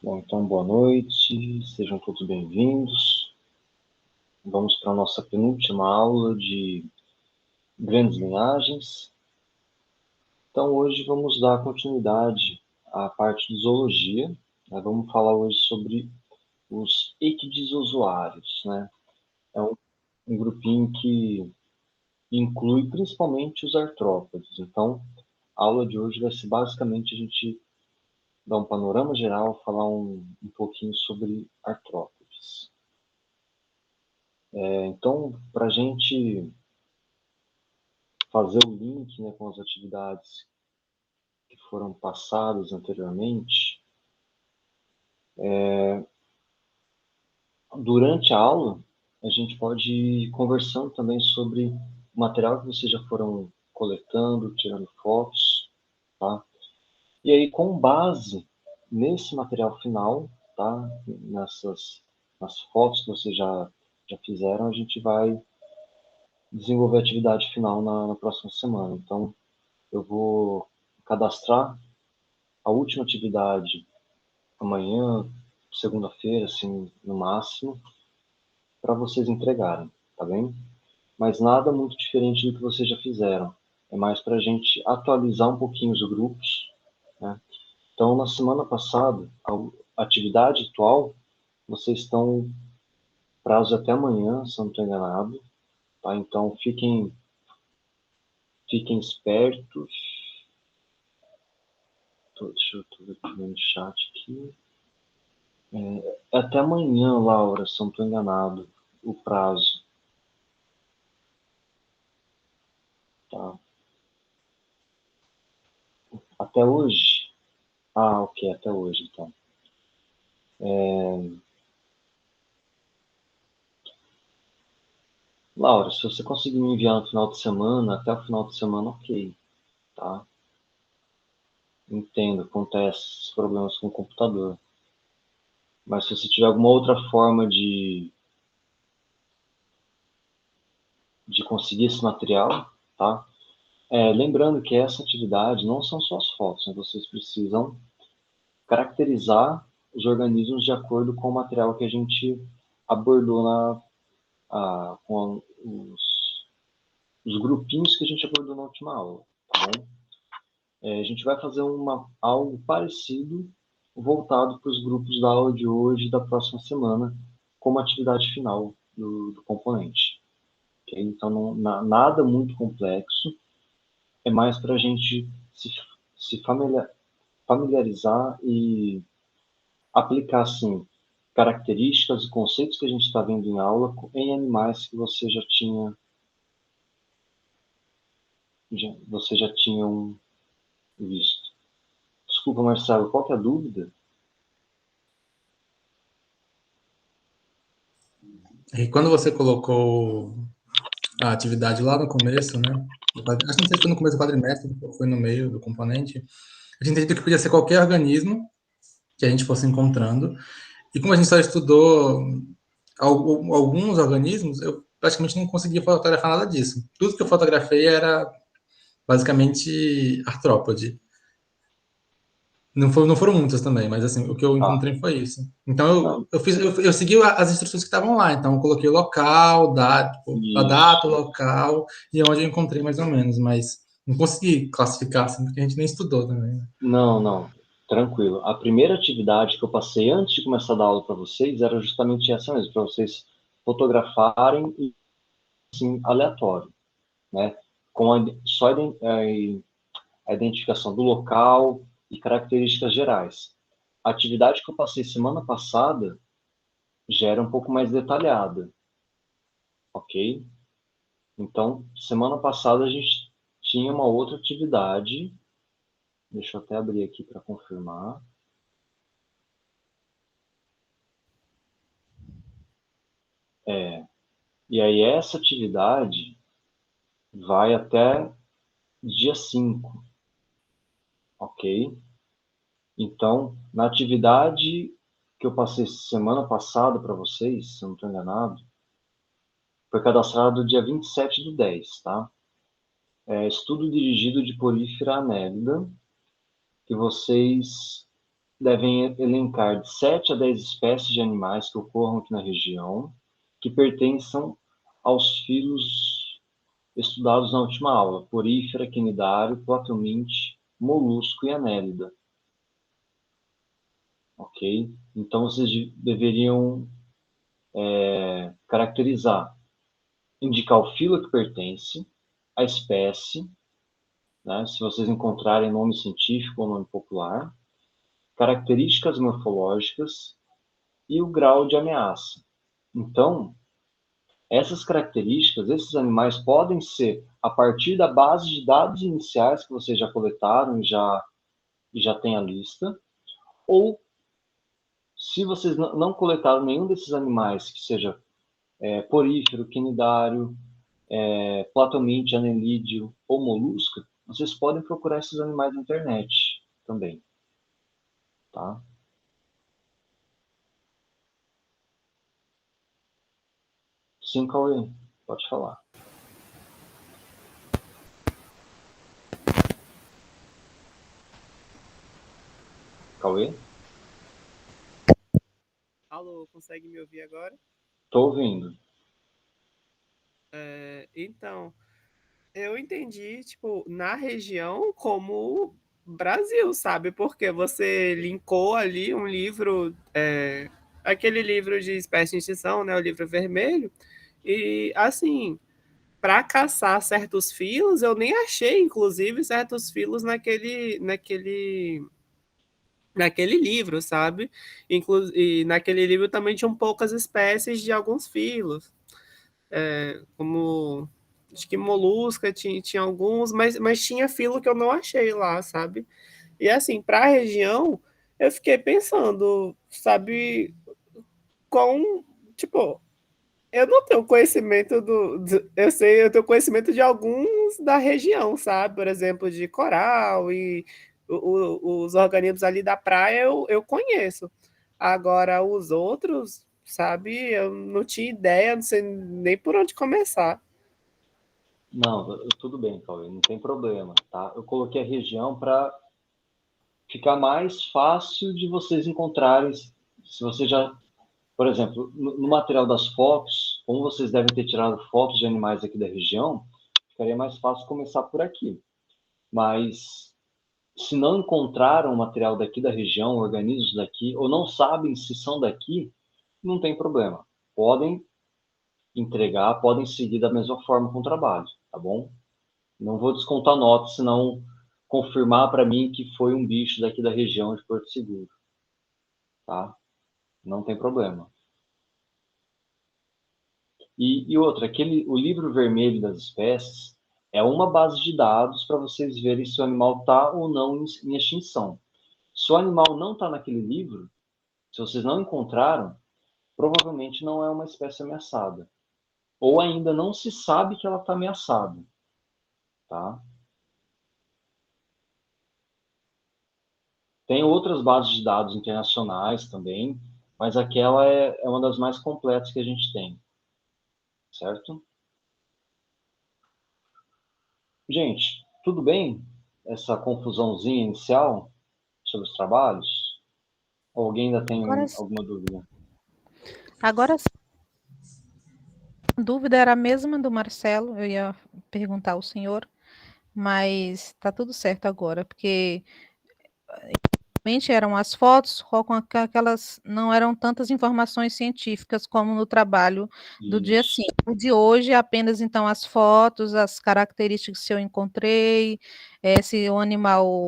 Bom, então, boa noite, sejam todos bem-vindos. Vamos para a nossa penúltima aula de grandes linhagens. Então, hoje vamos dar continuidade à parte de zoologia. Vamos falar hoje sobre os equidizozoários, né? É um grupinho que inclui principalmente os artrópodes. Então, a aula de hoje vai ser basicamente a gente dar um panorama geral, falar um pouquinho sobre artrópodes. Então, para a gente fazer o link, né, com as atividades que foram passadas anteriormente, durante a aula, a gente pode ir conversando também sobre o material que vocês já foram coletando, tirando fotos, tá? E aí, com base nesse material final, tá? Nas fotos que vocês já fizeram, a gente vai desenvolver a atividade final na próxima semana. Então, eu vou cadastrar a última atividade amanhã, segunda-feira, assim, no máximo, para vocês entregarem, tá bem? Mas nada muito diferente do que vocês já fizeram. É mais para a gente atualizar um pouquinho os grupos, né? Então, na semana passada, a atividade atual, vocês estão prazo até amanhã, se eu não estou enganado, tá? Então, fiquem espertos. Deixa eu ver no chat aqui. É até amanhã, Laura, se eu não estou enganado, o prazo. Tá? Até hoje? Ah, ok, até hoje, então. Laura, se você conseguir me enviar no final de semana, até o final de semana, ok, tá? Entendo, acontece problemas com o computador. Mas se você tiver alguma outra forma de conseguir esse material, tá? Lembrando que essa atividade não são só as fotos, né? Vocês precisam caracterizar os organismos de acordo com o material que a gente abordou com os grupinhos que a gente abordou na última aula, tá bom? A gente vai fazer algo parecido voltado para os grupos da aula de hoje e da próxima semana, como atividade final do componente. Okay? Então, nada muito complexo, é mais para a gente se familiarizar e aplicar, assim, características e conceitos que a gente está vendo em aula em animais que você já tinham visto. Desculpa, Marcelo, qual que é a dúvida? E quando você colocou a atividade lá no começo, né? Acho que não sei se foi no começo do quadrimestre ou foi no meio do componente. A gente entendeu que podia ser qualquer organismo que a gente fosse encontrando. E como a gente só estudou alguns organismos, eu praticamente não conseguia fotografar nada disso. Tudo que eu fotografei era basicamente artrópode. Não foram muitas também, mas assim, o que eu Ah, encontrei foi isso. Então não, eu segui as instruções que estavam lá. Então eu coloquei o local, a data, o isso. local e onde eu encontrei mais ou menos, mas não consegui classificar assim, porque a gente nem estudou também. Né? Não, tranquilo. A primeira atividade que eu passei antes de começar a dar aula para vocês era justamente essa mesmo, para vocês fotografarem e, assim, aleatório, né? Com a identificação do local e características gerais. A atividade que eu passei semana passada já era um pouco mais detalhada, ok? Então, semana passada a gente tinha uma outra atividade. Deixa eu até abrir aqui para confirmar. E aí essa atividade vai até dia 5, ok? Então, na atividade que eu passei semana passada para vocês, se eu não estou enganado, foi cadastrado dia 27/10, tá? Estudo dirigido de Polyphera annelida, que vocês devem elencar de 7 a 10 espécies de animais que ocorram aqui na região, que pertençam aos filos estudados na última aula: porífera, quinidário, platominte, molusco e anélida. Ok? Então, vocês deveriam caracterizar, indicar o filo que pertence, a espécie, né, se vocês encontrarem nome científico ou nome popular, características morfológicas e o grau de ameaça. Então, essas características, esses animais podem ser a partir da base de dados iniciais que vocês já coletaram e já tem a lista, ou se vocês não coletaram nenhum desses animais, que seja porífero, quinidário, platominte, anelídeo ou molusco, vocês podem procurar esses animais na internet também, tá? Sim, Cauê, pode falar. Cauê? Alô, consegue me ouvir agora? Tô ouvindo. Então, eu entendi, tipo, na região como Brasil, sabe? Porque você linkou ali um livro, aquele livro de espécie de extinção, né? O livro vermelho. E, assim, para caçar certos filos, eu nem achei, inclusive, certos filos naquele livro, sabe? E naquele livro também tinham poucas espécies de alguns filos, como acho que molusca tinha alguns, mas tinha filo que eu não achei lá, sabe? E assim, para a região, eu fiquei pensando, sabe, com, tipo, eu não tenho conhecimento eu sei, eu tenho conhecimento de alguns da região, sabe? Por exemplo, de coral e os organismos ali da praia eu conheço. Agora, os outros, sabe? Eu não tinha ideia, não sei nem por onde começar. Não, tudo bem, Cauê, não tem problema, tá? Eu coloquei a região para ficar mais fácil de vocês encontrarem, se você já, por exemplo, no material das fotos, como vocês devem ter tirado fotos de animais aqui da região, ficaria mais fácil começar por aqui. Mas se não encontraram o material daqui da região, organismos daqui, ou não sabem se são daqui, não tem problema. Podem entregar, podem seguir da mesma forma com o trabalho, tá bom? Não vou descontar nota, senão confirmar para mim que foi um bicho daqui da região de Porto Seguro, tá? Não tem problema. E outra, o livro vermelho das espécies é uma base de dados para vocês verem se o animal está ou não em extinção. Se o animal não está naquele livro, se vocês não encontraram, provavelmente não é uma espécie ameaçada. Ou ainda não se sabe que ela está ameaçada, tá? Tem outras bases de dados internacionais também, mas aquela é uma das mais completas que a gente tem, certo? Gente, tudo bem? Essa confusãozinha inicial sobre os trabalhos? Ou alguém ainda Agora, tem alguma dúvida? agora a dúvida era a mesma do Marcelo, eu ia perguntar ao senhor, mas está tudo certo agora, porque realmente eram as fotos com aquelas, não eram tantas informações científicas como no trabalho do dia Isso, 5. O de hoje é apenas então as fotos, as características que eu encontrei, se o animal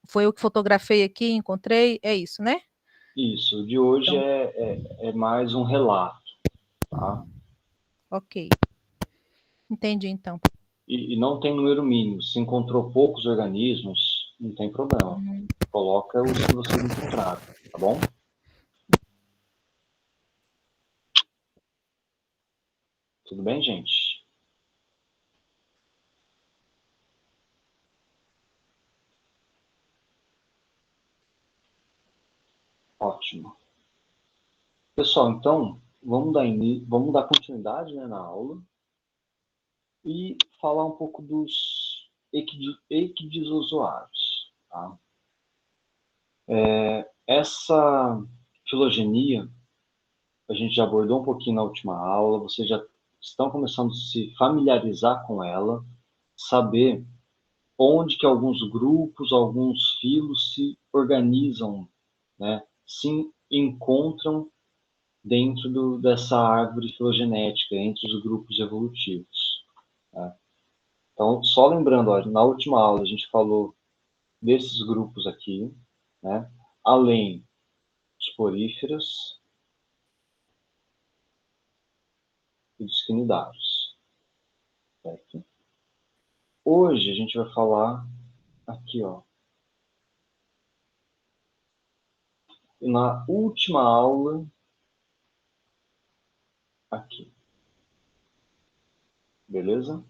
foi o que fotografei aqui, encontrei, é isso, né? isso. O de hoje Então, é mais um relato, tá? ok, entendi então. E não tem número mínimo. Se encontrou poucos organismos, não tem problema. Uhum. Coloca os que vocês encontraram, tá bom? Tudo bem, gente? Ótimo. Pessoal, então, vamos dar continuidade, né, na aula e falar um pouco dos equidiozoários, tá? Essa filogenia, a gente já abordou um pouquinho na última aula, vocês já estão começando a se familiarizar com ela, saber onde que alguns grupos, alguns filos se organizam, né, se encontram dentro dessa árvore filogenética, entre os grupos evolutivos. Né? Então, só lembrando, ó, na última aula a gente falou desses grupos aqui, né, além dos poríferos e dos quinidários. Certo? Hoje a gente vai falar aqui, ó. Na última aula, aqui. Beleza?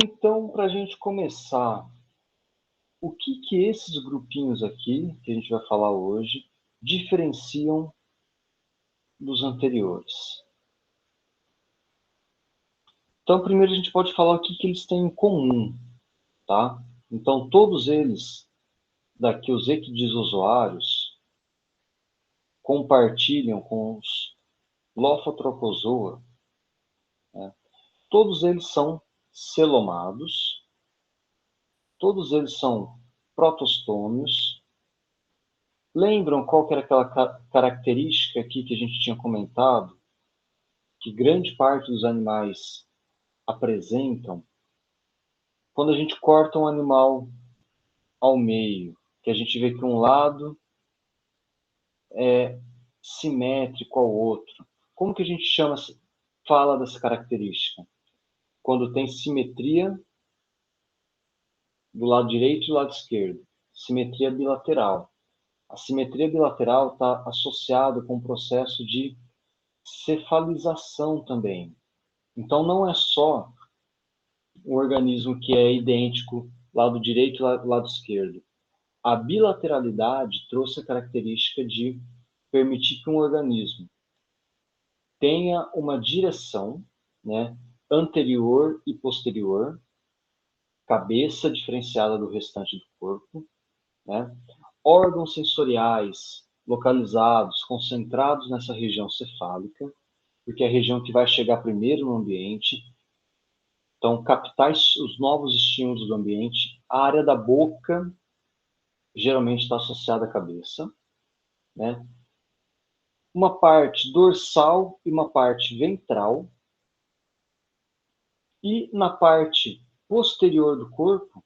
Então, para a gente começar, o que esses grupinhos aqui, que a gente vai falar hoje, diferenciam dos anteriores? Então, primeiro a gente pode falar o que eles têm em comum, tá? Então, todos eles, daqui os equidisozoários, compartilham com os Lophotropozoa, né? Todos eles são celomados, todos eles são protostômios. Lembram qual que era aquela característica aqui que a gente tinha comentado? Que grande parte dos animais apresentam quando a gente corta um animal ao meio, que a gente vê que um lado é simétrico ao outro. Como que a gente fala dessa característica? Quando tem simetria do lado direito e do lado esquerdo. Simetria bilateral. A simetria bilateral está associada com o processo de cefalização também. Então, não é só um organismo que é idêntico lado direito e lado esquerdo. A bilateralidade trouxe a característica de permitir que um organismo tenha uma direção, né, anterior e posterior, cabeça diferenciada do restante do corpo, né, órgãos sensoriais localizados, concentrados nessa região cefálica, porque é a região que vai chegar primeiro no ambiente. Então, captar os novos estímulos do ambiente. A área da boca geralmente está associada à cabeça, né? Uma parte dorsal e uma parte ventral. E na parte posterior do corpo,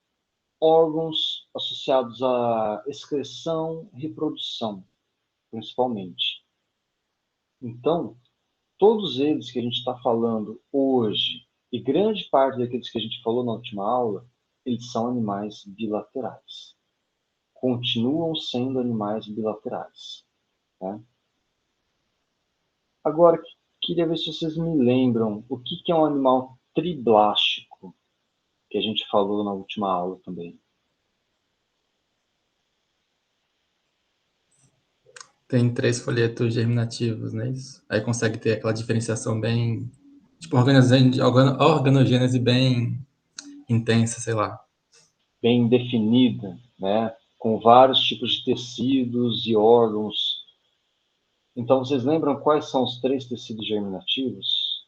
órgãos associados à excreção e reprodução, principalmente. Então, todos eles que a gente está falando hoje, e grande parte daqueles que a gente falou na última aula, eles são animais bilaterais. Continuam sendo animais bilaterais. Né? Agora, queria ver se vocês me lembram o que é um animal triblástico, que a gente falou na última aula também. Tem 3 folhetos germinativos, né? Aí consegue ter aquela diferenciação bem, tipo, organogênese bem intensa, sei lá. Bem definida, né? Com vários tipos de tecidos e órgãos. Então, vocês lembram quais são os 3 tecidos germinativos?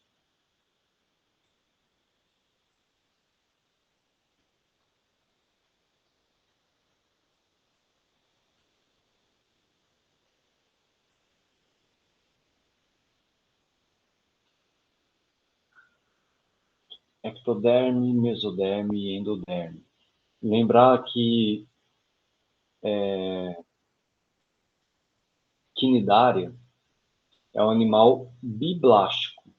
Ectoderme, mesoderme e endoderme. Lembrar que quinidária é um animal biblástico,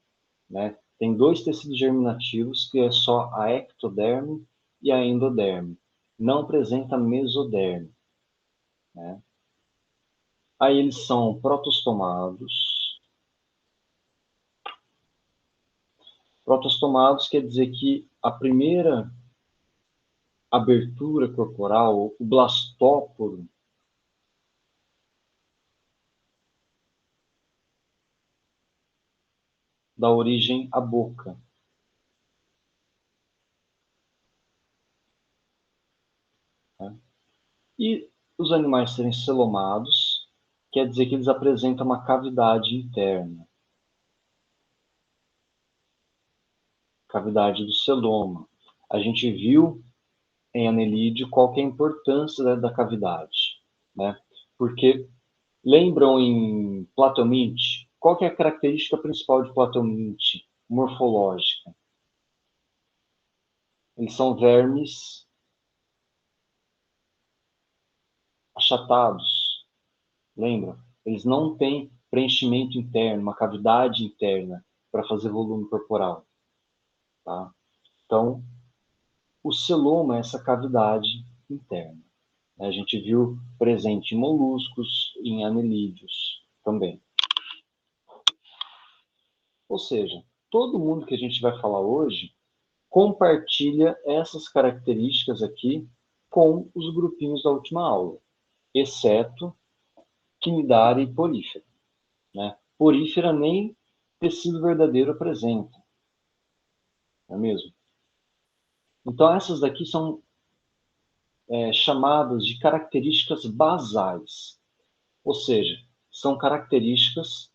né? Tem 2 tecidos germinativos, que é só a ectoderme e a endoderme. Não apresenta mesoderme, né? Aí eles são protostomados. Protostomados quer dizer que a primeira abertura corporal, o blastóporo, dá origem à boca. Né? E os animais serem celomados quer dizer que eles apresentam uma cavidade interna. Cavidade do celoma. A gente viu em Anelídeo qual que é a importância da cavidade, né? Porque lembram em Platelminte, qual que é a característica principal de Platelminte morfológica? Eles são vermes achatados, lembra? Eles não têm preenchimento interno, uma cavidade interna para fazer volume corporal, tá? Então, o celoma é essa cavidade interna. A gente viu presente em moluscos e em anelídeos também. Ou seja, todo mundo que a gente vai falar hoje compartilha essas características aqui com os grupinhos da última aula, exceto quinidária e porífera, né? Porífera nem tecido verdadeiro apresenta, não é mesmo? Então essas daqui são chamadas de características basais, ou seja, são características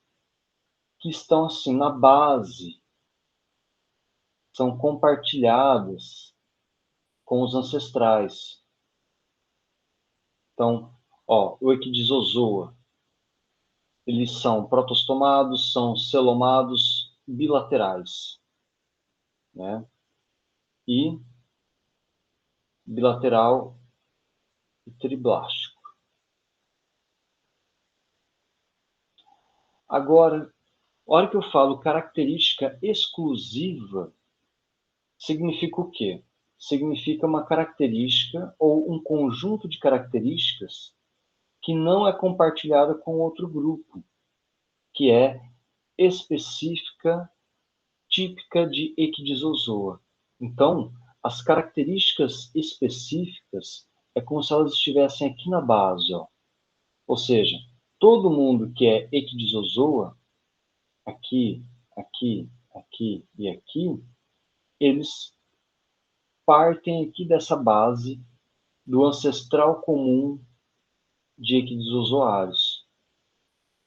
que estão assim na base, são compartilhadas com os ancestrais. Então, o Equidizozoa, eles são protostomados, são celomados bilaterais, né? E bilateral e triblástico. Agora, a hora que eu falo característica exclusiva, significa o quê? Significa uma característica ou um conjunto de características que não é compartilhada com outro grupo, que é específica, típica de Equidizozoa. Então, as características específicas é como se elas estivessem aqui na base, ó. Ou seja, todo mundo que é Equidizozoa, aqui, aqui, aqui e aqui, eles partem aqui dessa base do ancestral comum de equidizozoários.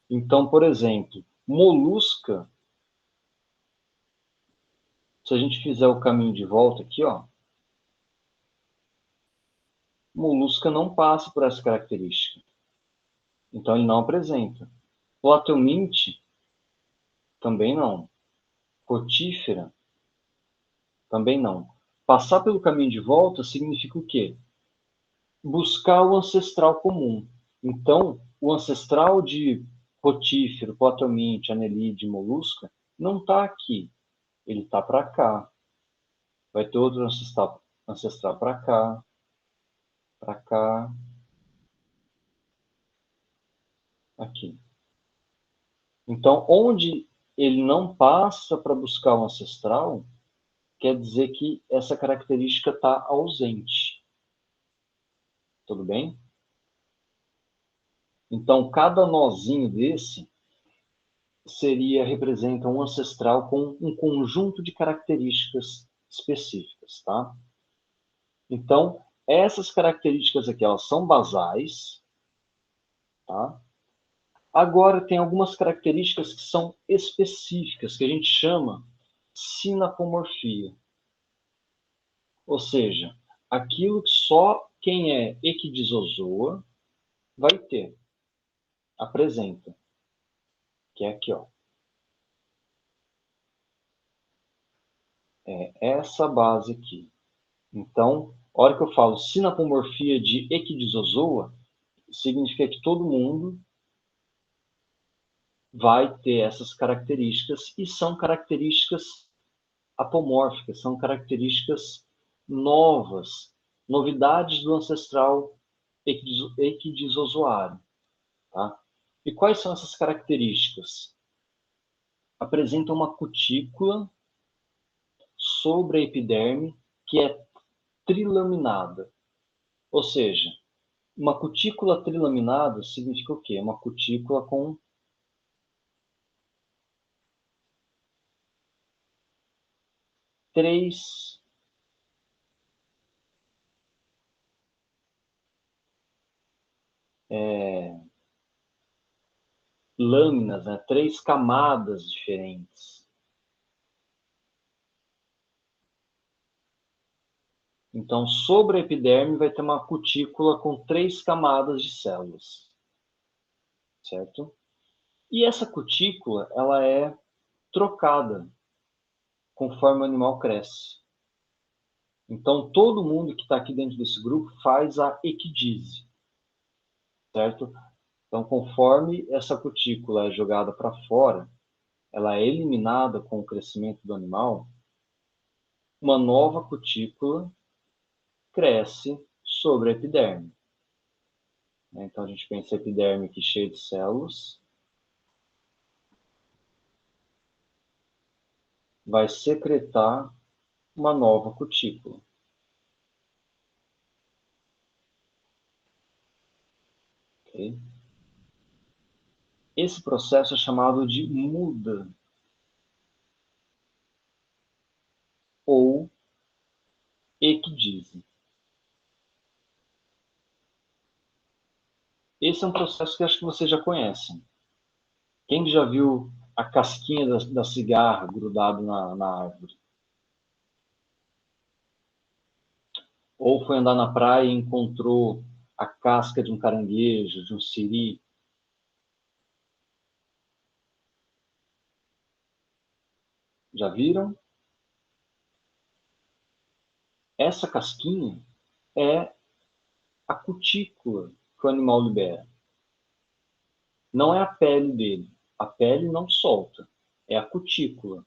Então, por exemplo, molusca, se a gente fizer o caminho de volta aqui, ó, molusca não passa por essa característica. Então, ele não apresenta. Platelminte, também não. Rotífera, também não. Passar pelo caminho de volta significa o quê? Buscar o ancestral comum. Então, o ancestral de rotífero, platelminte, anelídeo, molusca, não está aqui. Ele está para cá. Vai ter outro ancestral para cá, aqui. Então, onde ele não passa para buscar o ancestral, quer dizer que essa característica está ausente. Tudo bem? Então, cada nozinho desse representa um ancestral com um conjunto de características específicas, tá? Então, essas características aqui, elas são basais, tá? Agora, tem algumas características que são específicas, que a gente chama sinapomorfia. Ou seja, aquilo que só quem é equidizozoa vai ter, apresenta, que é aqui, ó. É essa base aqui. Então, a hora que eu falo sinapomorfia de equidizozoa, significa que todo mundo vai ter essas características e são características apomórficas, são características novas, novidades do ancestral equidizozoário. Tá? E quais são essas características? Apresentam uma cutícula sobre a epiderme que é trilaminada. Ou seja, uma cutícula trilaminada significa o quê? Uma cutícula com três lâminas, né? 3 camadas diferentes. Então, sobre a epiderme vai ter uma cutícula com 3 camadas de células, certo? E essa cutícula, ela é trocada conforme o animal cresce. Então, todo mundo que está aqui dentro desse grupo faz a equidise, certo? Então, conforme essa cutícula é jogada para fora, ela é eliminada com o crescimento do animal, uma nova cutícula cresce sobre a epiderme. Então, a gente pensa a epiderme aqui cheia de células. Vai secretar uma nova cutícula. Okay? Esse processo é chamado de muda ou equidise. Esse é um processo que acho que vocês já conhecem. Quem já viu a casquinha da cigarra grudada na árvore? Ou foi andar na praia e encontrou a casca de um caranguejo, de um siri? Já viram? Essa casquinha é a cutícula que o animal libera. Não é a pele dele. A pele não solta. É a cutícula.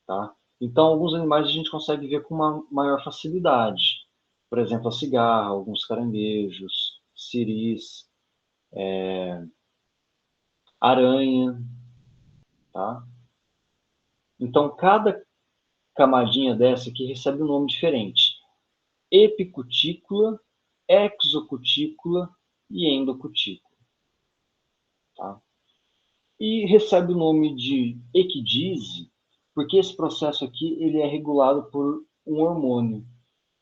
Tá? Então, alguns animais a gente consegue ver com uma maior facilidade. Por exemplo, a cigarra, alguns caranguejos, siris, aranha. Tá? Então, cada camadinha dessa aqui recebe um nome diferente. Epicutícula, exocutícula e endocutícula. Tá? E recebe o nome de equidise, porque esse processo aqui ele é regulado por um hormônio.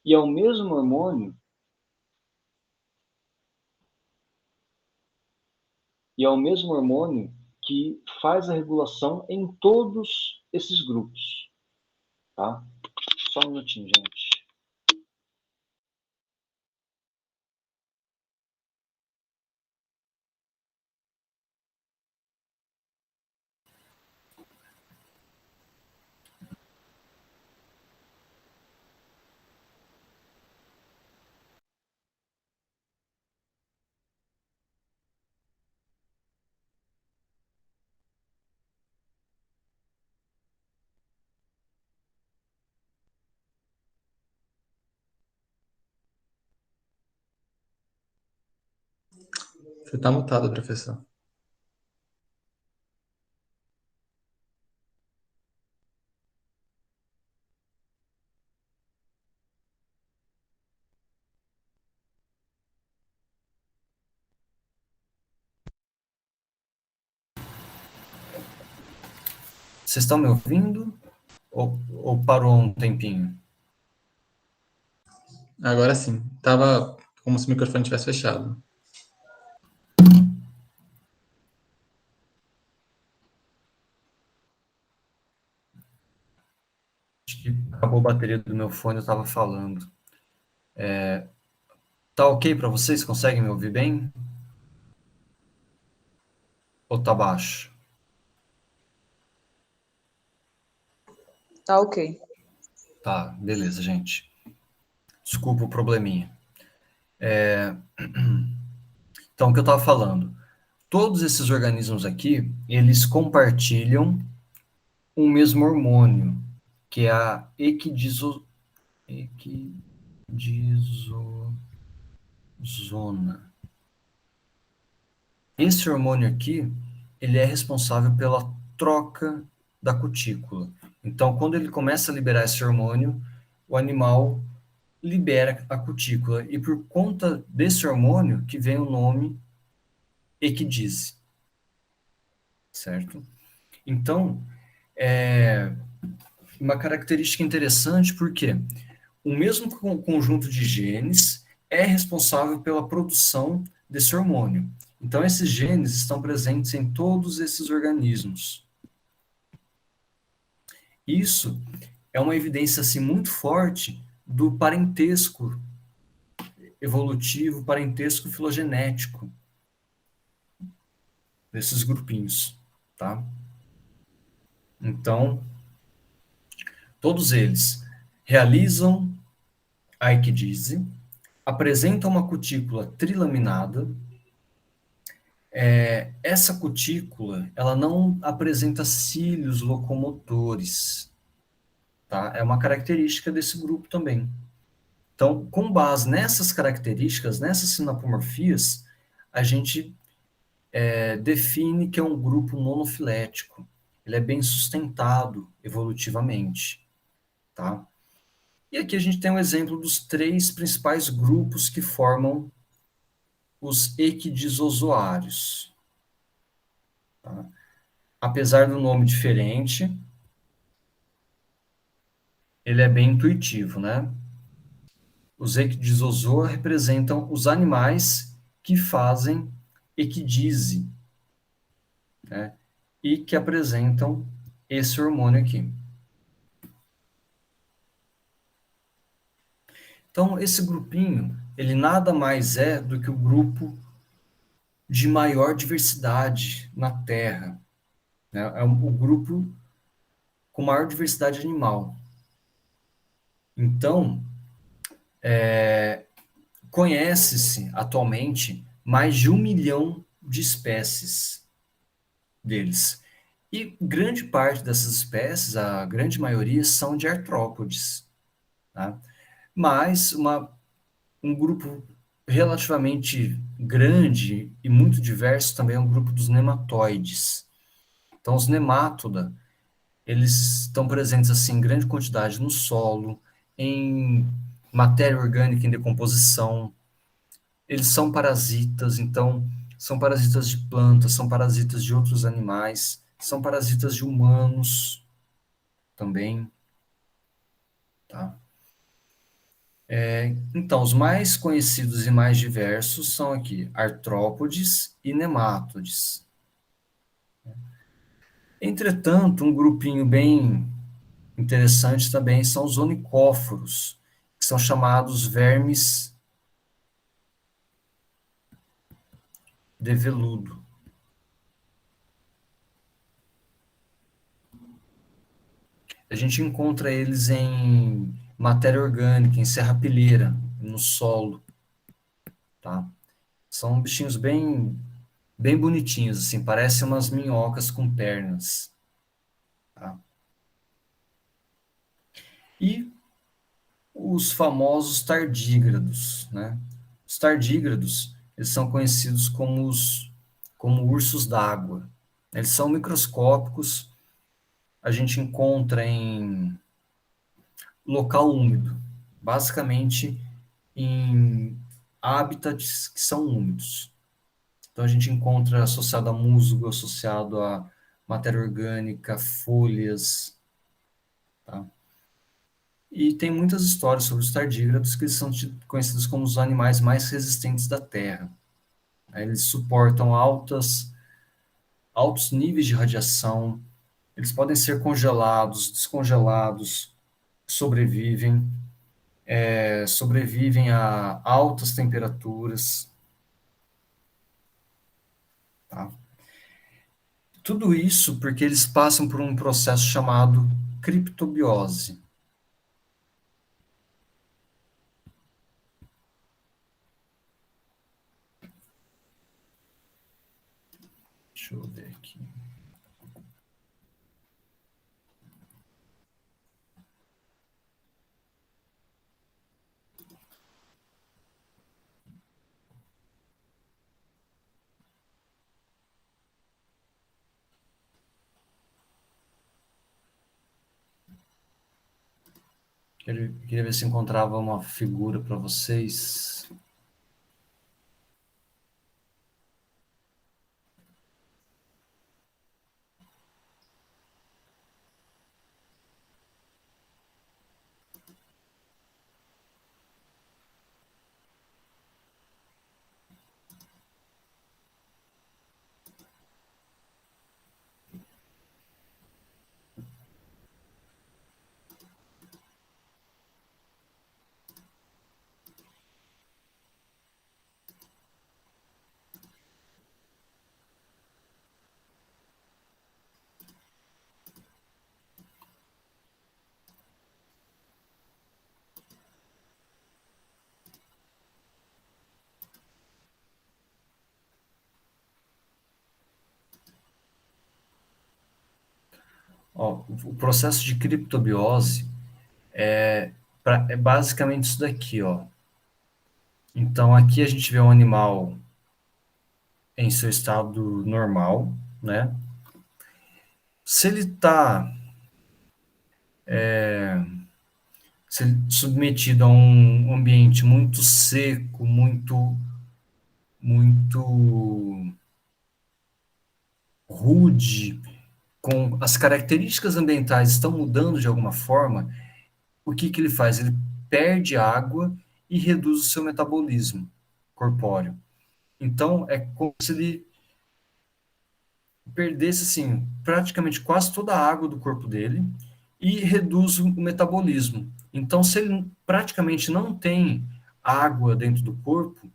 E é o mesmo hormônio que faz a regulação em todos esses grupos. Tá? Só um minutinho, gente. Você está mutado, professor. Vocês estão me ouvindo? Ou parou um tempinho? Agora sim. Tava como se o microfone tivesse fechado. Acho que acabou a bateria do meu fone, eu estava falando. Tá ok para vocês? Conseguem me ouvir bem? Ou tá baixo? Tá ok. Tá, beleza, gente. Desculpa o probleminha. Então, o que eu estava falando? Todos esses organismos aqui, eles compartilham um mesmo hormônio, que é a equidisona. Esse hormônio aqui, ele é responsável pela troca da cutícula. Então, quando ele começa a liberar esse hormônio, o animal libera a cutícula. E por conta desse hormônio que vem o nome equidise. Certo? Então, é uma característica interessante porque o mesmo conjunto de genes é responsável pela produção desse hormônio. Então, esses genes estão presentes em todos esses organismos. Isso é uma evidência assim, muito forte do parentesco evolutivo, parentesco filogenético desses grupinhos, tá? Então, todos eles realizam a equidise, apresentam uma cutícula trilaminada. Essa cutícula, ela não apresenta cílios locomotores, tá? É uma característica desse grupo também. Então, com base nessas características, nessas sinapomorfias, a gente define que é um grupo monofilético. Ele é bem sustentado evolutivamente, tá? E aqui a gente tem um exemplo dos 3 principais grupos que formam os equidisozoários. Tá? Apesar do nome diferente, ele é bem intuitivo, né? Os equidisozoa representam os animais que fazem equidise, né? E que apresentam esse hormônio aqui. Então, esse grupinho, ele nada mais é do que o grupo de maior diversidade na Terra, né? É o grupo com maior diversidade animal. Então, conhece-se atualmente mais de 1 milhão de espécies deles. E grande parte dessas espécies, a grande maioria, são de artrópodes. Tá? Mas um grupo relativamente grande e muito diverso também é o grupo dos nematóides. Então, os nemátoda, eles estão presentes assim, em grande quantidade no solo, em matéria orgânica em decomposição. Eles são parasitas, então, são parasitas de plantas, são parasitas de outros animais, são parasitas de humanos também. Tá? Então, os mais conhecidos e mais diversos são aqui artrópodes e nemátodes. Entretanto, um grupinho bem interessante também são os onicóforos, que são chamados vermes de veludo. A gente encontra eles em matéria orgânica, em serrapilheira, no solo, tá? São bichinhos bem bonitinhos, assim, parecem umas minhocas com pernas, tá? E os famosos tardígrados, né? Os tardígrados, eles são conhecidos como ursos d'água. Eles são microscópicos, a gente encontra em local úmido, basicamente em hábitats que são úmidos. Então a gente encontra associado a musgo, associado a matéria orgânica, folhas, tá? E tem muitas histórias sobre os tardígrados que são conhecidos como os animais mais resistentes da Terra. Eles suportam altos níveis de radiação, eles podem ser congelados, descongelados, sobrevivem, sobrevivem a altas temperaturas. Tá? Tudo isso porque eles passam por um processo chamado criptobiose. Deixa eu ver aqui. Queria ver se encontrava uma figura para vocês. Ó, o processo de criptobiose é basicamente isso daqui, ó. Então, aqui a gente vê um animal em seu estado normal, né? Se ele está submetido a um ambiente muito seco, muito rude, com as características ambientais estão mudando de alguma forma, o que ele faz? Ele perde água e reduz o seu metabolismo corpóreo. Então, é como se ele perdesse, assim, praticamente quase toda a água do corpo dele e reduz o metabolismo. Então, se ele praticamente não tem água dentro do corpo,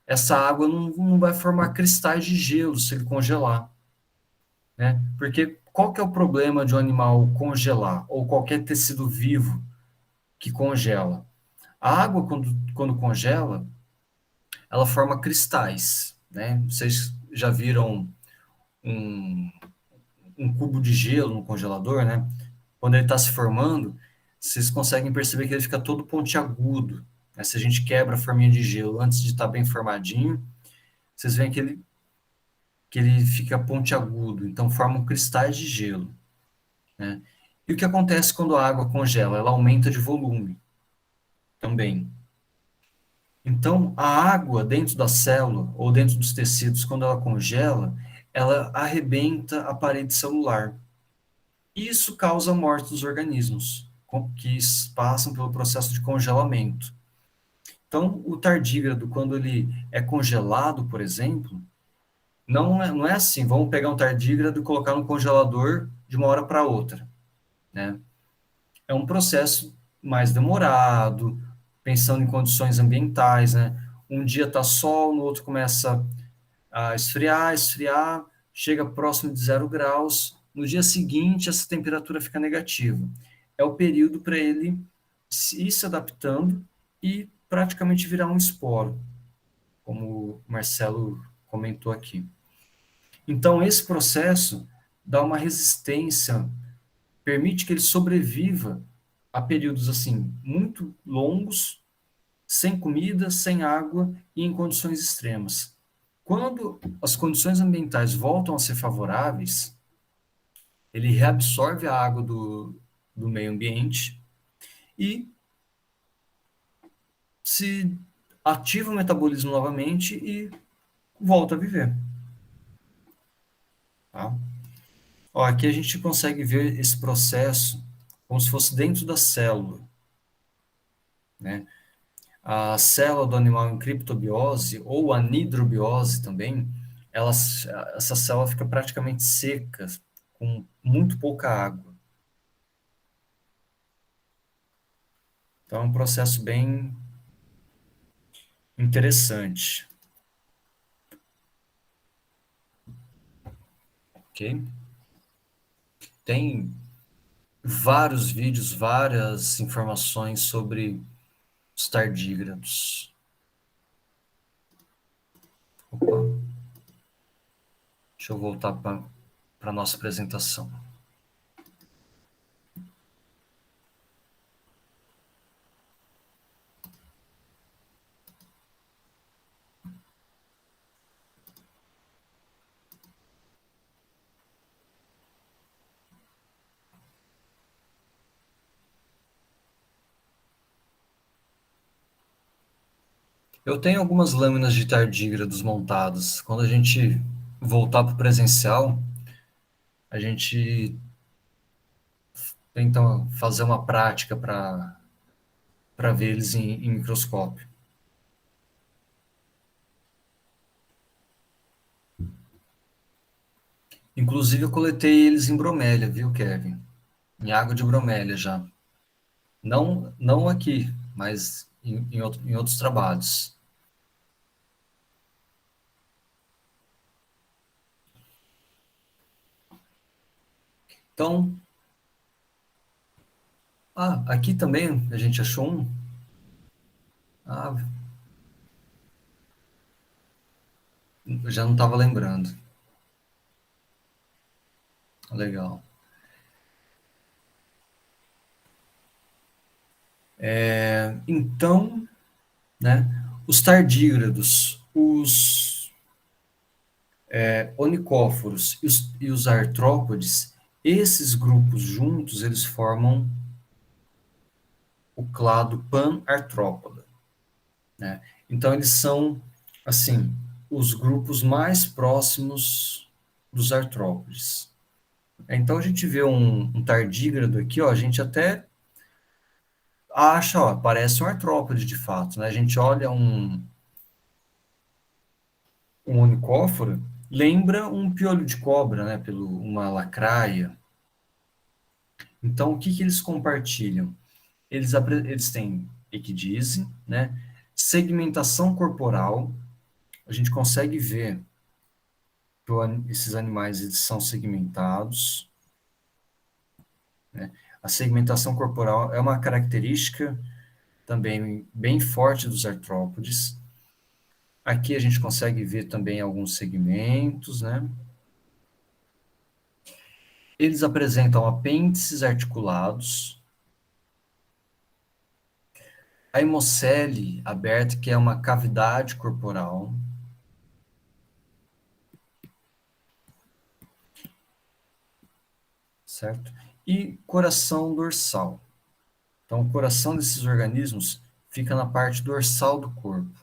essa água não vai formar cristais de gelo se ele congelar, né? Porque qual que é o problema de um animal congelar, ou qualquer tecido vivo que congela? A água, quando congela, ela forma cristais, né? Vocês já viram um, um cubo de gelo no congelador, né? Quando ele está se formando, vocês conseguem perceber que ele fica todo pontiagudo, né? Se a gente quebra a forminha de gelo antes de estar bem formadinho, vocês veem que ele fica pontiagudo, então formam cristais de gelo, né? E o que acontece quando a água congela? Ela aumenta de volume também. Então, a água dentro da célula ou dentro dos tecidos, quando ela congela, ela arrebenta a parede celular. Isso causa a morte dos organismos que passam pelo processo de congelamento. Então, o tardígrado, quando ele é congelado, por exemplo, não é assim, vamos pegar um tardígrado e colocar no congelador de uma hora para outra, né? É um processo mais demorado, pensando em condições ambientais, né? Um dia está sol, no outro começa a esfriar, esfriar, chega próximo de 0 graus. No dia seguinte, essa temperatura fica negativa. É o período para ele ir se adaptando e praticamente virar um esporo, como o Marcelo comentou aqui. Então, esse processo dá uma resistência, permite que ele sobreviva a períodos assim muito longos, sem comida, sem água e em condições extremas. Quando as condições ambientais voltam a ser favoráveis, ele reabsorve a água do meio ambiente e se ativa o metabolismo novamente e volta a viver. Tá? Ó, aqui a gente consegue ver esse processo como se fosse dentro da célula, né? A célula do animal em criptobiose, ou anidrobiose também, essa célula fica praticamente seca, com muito pouca água. Então é um processo bem interessante. Ok? Tem vários vídeos, várias informações sobre os tardígrados. Opa. Deixa eu voltar para a nossa apresentação. Eu tenho algumas lâminas de tardígrados montadas. Quando a gente voltar para o presencial, a gente tenta fazer uma prática para ver eles em microscópio. Inclusive, eu coletei eles em bromélia, viu, Kevin? Em água de bromélia já. Não aqui, mas em outros trabalhos. Então, aqui também a gente achou um. Ah, eu já não estava lembrando. Legal. Então, né, os tardígrados, os onicóforos e os artrópodes, esses grupos juntos, eles formam o clado Panartrópoda, né? Então, eles são, assim, os grupos mais próximos dos artrópodes. Então, a gente vê um tardígrado aqui, ó, a gente até acha, ó, parece um artrópode de fato, né? A gente olha um onicóforo, lembra um piolho de cobra, né? Uma lacraia. Então, o que que eles compartilham? Eles têm equidise, né? Segmentação corporal. A gente consegue ver que esses animais eles são segmentados, né? A segmentação corporal é uma característica também bem forte dos artrópodes. Aqui a gente consegue ver também alguns segmentos, né? Eles apresentam apêndices articulados, a hemocele aberta, que é uma cavidade corporal, certo? E coração dorsal. Então, o coração desses organismos fica na parte dorsal do corpo.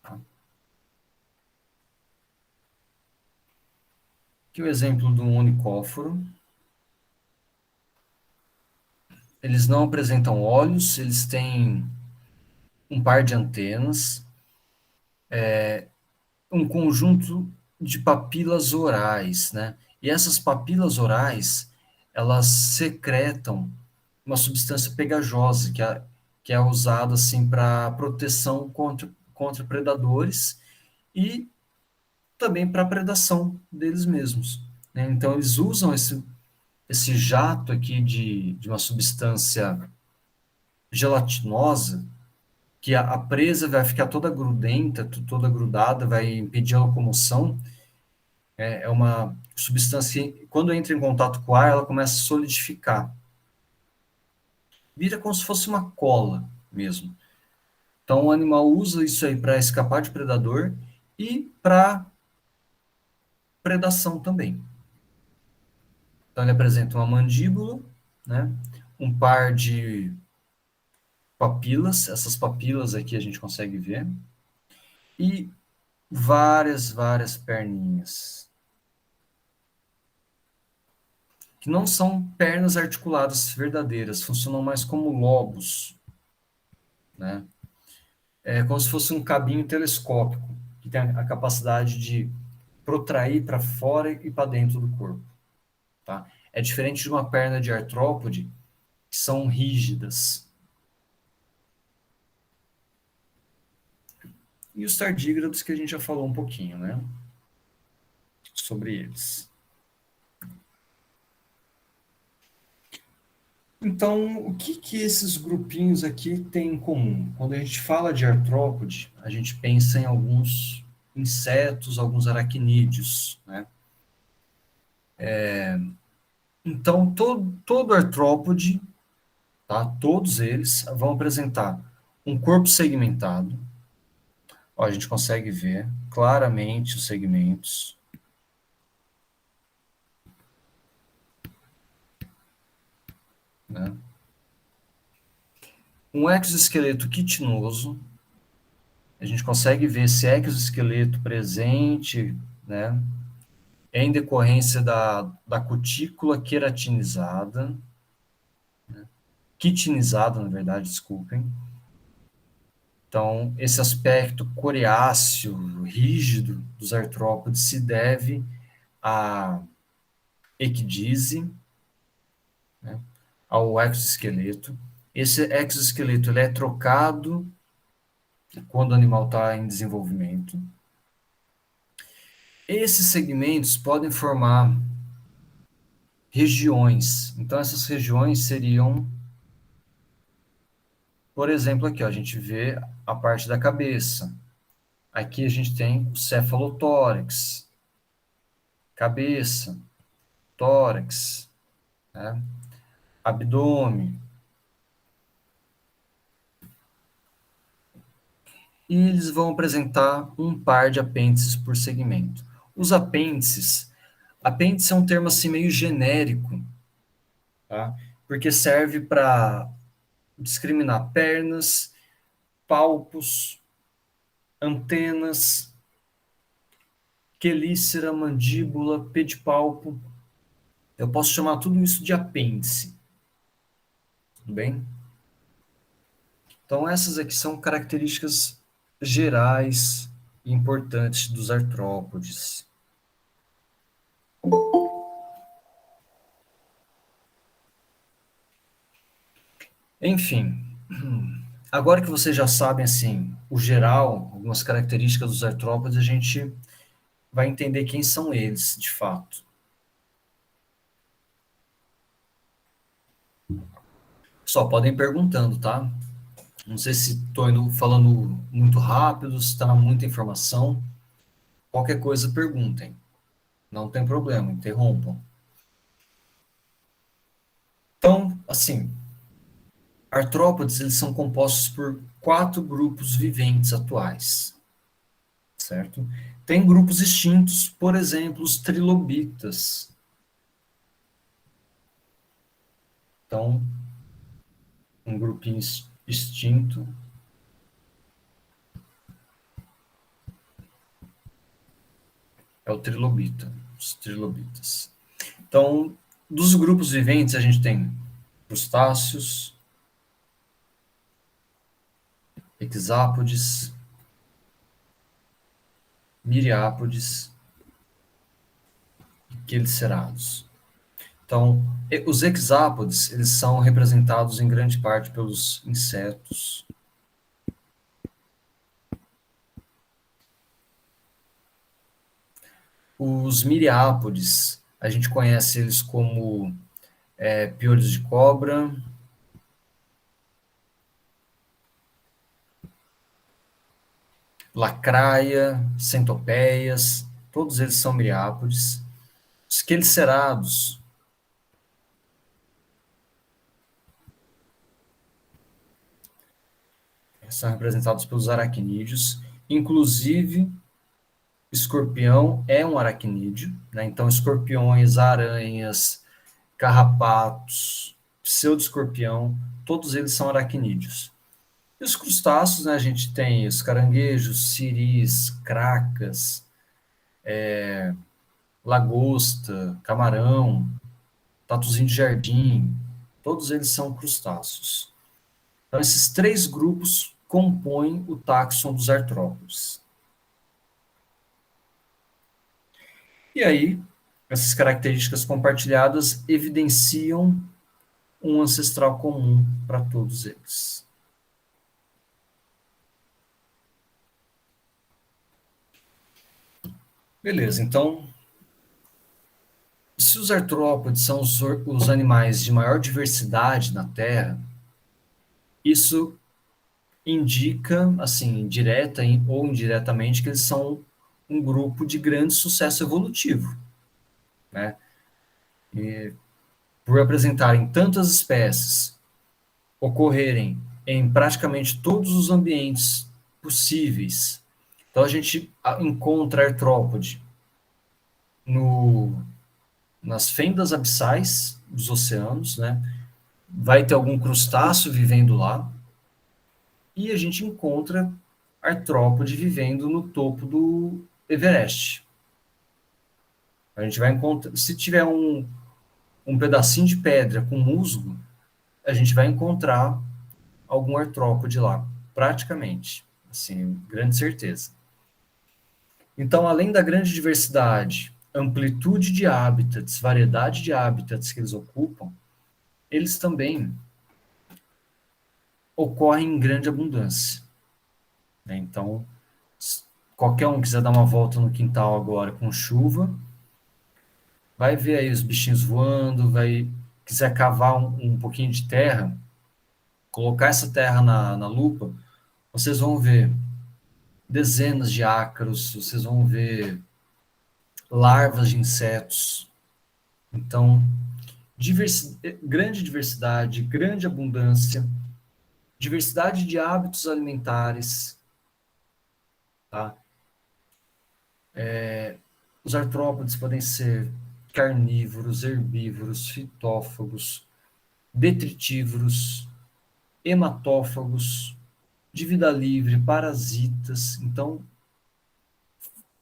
Tá? Aqui o exemplo do onicóforo. Eles não apresentam olhos, eles têm um par de antenas, um conjunto de papilas orais, né? E essas papilas orais, elas secretam uma substância pegajosa, que é usada assim para proteção contra predadores e também para predação deles mesmos, né? Então, eles usam esse jato aqui de uma substância gelatinosa, que a presa vai ficar toda grudenta, toda grudada, vai impedir a locomoção. É uma substância que, quando entra em contato com o ar, ela começa a solidificar. Vira como se fosse uma cola mesmo. Então, o animal usa isso aí para escapar de predador e para predação também. Então, ele apresenta uma mandíbula, né? Um par de papilas, essas papilas aqui a gente consegue ver, e várias perninhas, que não são pernas articuladas verdadeiras, funcionam mais como lobos, né? É como se fosse um cabinho telescópico, que tem a capacidade de protrair para fora e para dentro do corpo, tá? É diferente de uma perna de artrópode, que são rígidas. E os tardígrados, que a gente já falou um pouquinho, né? Sobre eles. Então, o que esses grupinhos aqui têm em comum? Quando a gente fala de artrópode, a gente pensa em alguns insetos, alguns aracnídeos, né? Então, todo artrópode, tá? Todos eles vão apresentar um corpo segmentado. Ó, a gente consegue ver claramente os segmentos. Né? Um exoesqueleto quitinoso. A gente consegue ver esse exoesqueleto presente, né? Em decorrência da cutícula queratinizada, né? Quitinizada, na verdade, desculpem. Então, esse aspecto coriáceo, rígido dos artrópodes se deve à equidise, né, ao exoesqueleto. Esse exoesqueleto ele é trocado quando o animal está em desenvolvimento. Esses segmentos podem formar regiões. Então, essas regiões seriam, por exemplo, aqui, ó, a gente vê a parte da cabeça. Aqui a gente tem o cefalotórax, cabeça, tórax, né? Abdômen. e eles vão apresentar um par de apêndices por segmento. Os apêndice é um termo assim meio genérico, tá? Porque serve para discriminar pernas, palpos, antenas, quelícera, mandíbula, pedipalpo. Eu posso chamar tudo isso de apêndice. Tudo bem? Então, essas aqui são características gerais e importantes dos artrópodes. Enfim, agora que vocês já sabem assim, o geral, algumas características dos artrópodes, a gente vai entender quem são eles, de fato. Só podem ir perguntando, tá? Não sei se estou falando muito rápido, se está muita informação. Qualquer coisa, perguntem. Não tem problema, interrompam. Então, assim, artrópodes, eles são compostos por 4 grupos viventes atuais, certo? Tem grupos extintos, por exemplo, os trilobitas. Então, um grupinho extinto é o trilobita, os trilobitas. Então, dos grupos viventes, a gente tem crustáceos, hexápodes, miriápodes e quelicerados. Então, os hexápodes, eles são representados em grande parte pelos insetos. Os miriápodes, a gente conhece eles como piolhos de cobra, lacraia, centopeias, todos eles são miriápodes. Os quelicerados são representados pelos aracnídeos, inclusive escorpião é um aracnídeo, né? Então escorpiões, aranhas, carrapatos, pseudoescorpião, todos eles são aracnídeos. E os crustáceos, né, a gente tem os caranguejos, siris, cracas, lagosta, camarão, tatuzinho de jardim, todos eles são crustáceos. Então, esses 3 grupos compõem o táxon dos artrópodes. E aí, essas características compartilhadas evidenciam um ancestral comum para todos eles. Beleza, então, se os artrópodes são os animais de maior diversidade na Terra, isso indica, assim, direta ou indiretamente, que eles são um grupo de grande sucesso evolutivo, né? E por apresentarem tantas espécies, ocorrerem em praticamente todos os ambientes possíveis. Então a gente encontra artrópode nas fendas abissais dos oceanos, né? Vai ter algum crustáceo vivendo lá, e a gente encontra artrópode vivendo no topo do Everest. A gente vai encontrar, se tiver um pedacinho de pedra com musgo, a gente vai encontrar algum artrópode lá, praticamente, assim, grande certeza. Então, além da grande diversidade, amplitude de hábitats, variedade de hábitats que eles ocupam, eles também ocorrem em grande abundância. Então, se qualquer um quiser dar uma volta no quintal agora com chuva, vai ver aí os bichinhos voando, quiser cavar um pouquinho de terra, colocar essa terra na lupa, vocês vão ver dezenas de ácaros, vocês vão ver larvas de insetos. Então, grande diversidade, grande abundância, diversidade de hábitos alimentares, tá? Os artrópodes podem ser carnívoros, herbívoros, fitófagos, detritívoros, hematófagos, de vida livre, parasitas, então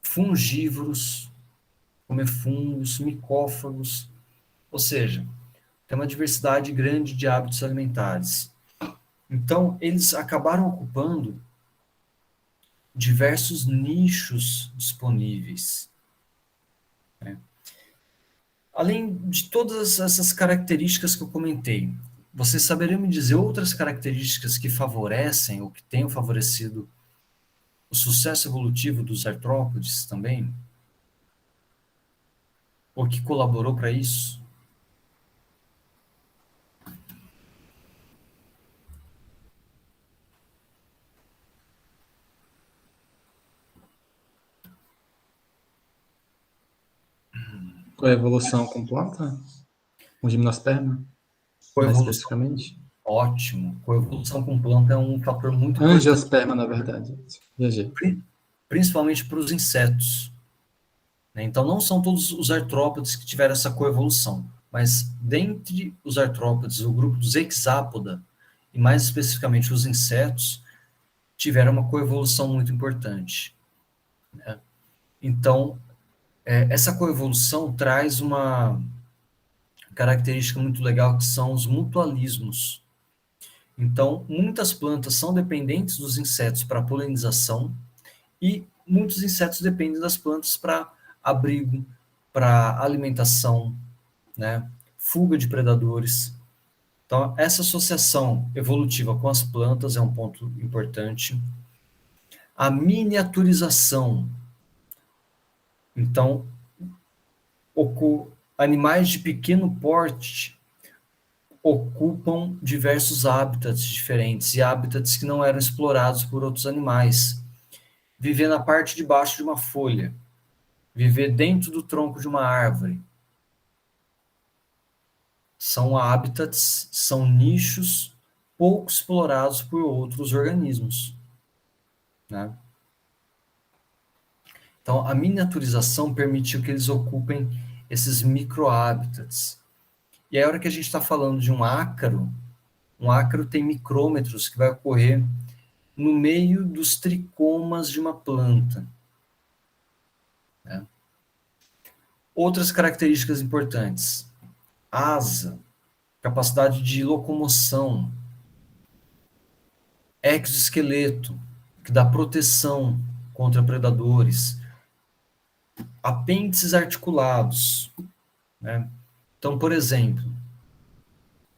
fungívoros, comer fungos, micófagos, ou seja, tem uma diversidade grande de hábitos alimentares. Então, eles acabaram ocupando diversos nichos disponíveis. Além de todas essas características que eu comentei, você saberia me dizer outras características que favorecem ou que tenham favorecido o sucesso evolutivo dos artrópodes também? Ou que colaborou para isso? Com a evolução com planta? Com gimnosperma? Mais especificamente? Ótimo. Coevolução com planta é um fator muito importante. Angiosperma, na verdade. Viajei. Principalmente para os insetos. Então, não são todos os artrópodes que tiveram essa coevolução, mas dentre os artrópodes, o grupo dos hexápoda, e mais especificamente os insetos, tiveram uma coevolução muito importante. Então, essa coevolução traz uma característica muito legal, que são os mutualismos. Então, muitas plantas são dependentes dos insetos para polinização e muitos insetos dependem das plantas para abrigo, para alimentação, né? Fuga de predadores. Então, essa associação evolutiva com as plantas é um ponto importante. A miniaturização. Então, animais de pequeno porte ocupam diversos hábitats diferentes e hábitats que não eram explorados por outros animais. Viver na parte de baixo de uma folha, viver dentro do tronco de uma árvore. São hábitats, são nichos pouco explorados por outros organismos, né? Então, a miniaturização permitiu que eles ocupem esses microhábitats. E aí, a hora que a gente está falando de um ácaro tem micrômetros que vai ocorrer no meio dos tricomas de uma planta. Né? Outras características importantes. Asa, capacidade de locomoção. Exoesqueleto, que dá proteção contra predadores. Apêndices articulados, né? Então, por exemplo,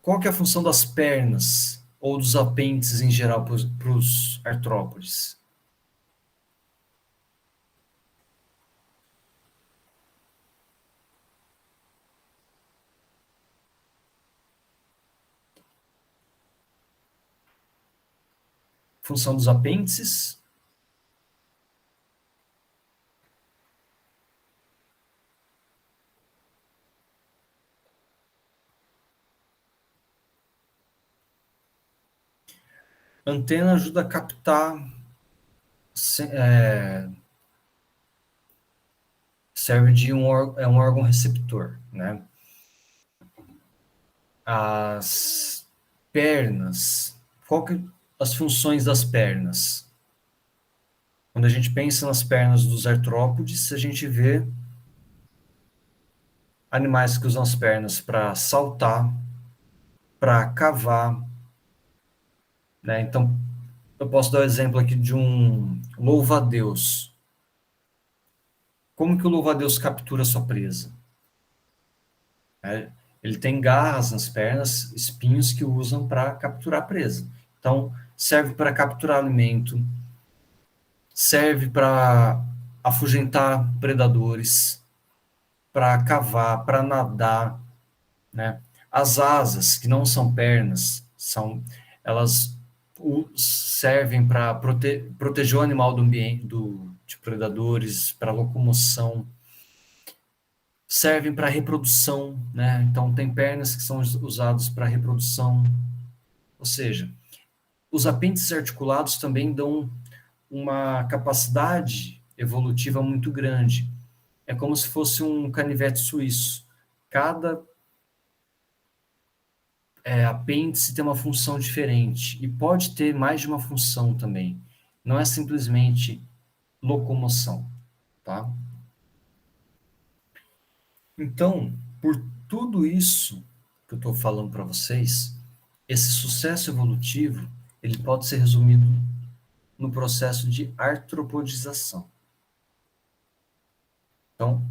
qual que é a função das pernas ou dos apêndices em geral para os artrópodes? Função dos apêndices? Antena ajuda a captar, serve de um órgão receptor, né? As pernas, qual que as funções das pernas? Quando a gente pensa nas pernas dos artrópodes, a gente vê animais que usam as pernas para saltar, para cavar, né? Então, eu posso dar o exemplo aqui de um louva-a-Deus. Como que o louva-a-Deus captura sua presa? Ele tem garras nas pernas, espinhos que usam para capturar a presa. Então, serve para capturar alimento, serve para afugentar predadores, para cavar, para nadar, né? As asas, que não são pernas, elas servem para proteger o animal do ambiente, de predadores, para locomoção, servem para reprodução, né? Então, tem pernas que são usadas para reprodução. Ou seja, os apêndices articulados também dão uma capacidade evolutiva muito grande. É como se fosse um canivete suíço. Cada apêndice tem uma função diferente e pode ter mais de uma função também. Não é simplesmente locomoção, tá? Então, por tudo isso que eu estou falando para vocês, esse sucesso evolutivo, ele pode ser resumido no processo de artropodização. Então,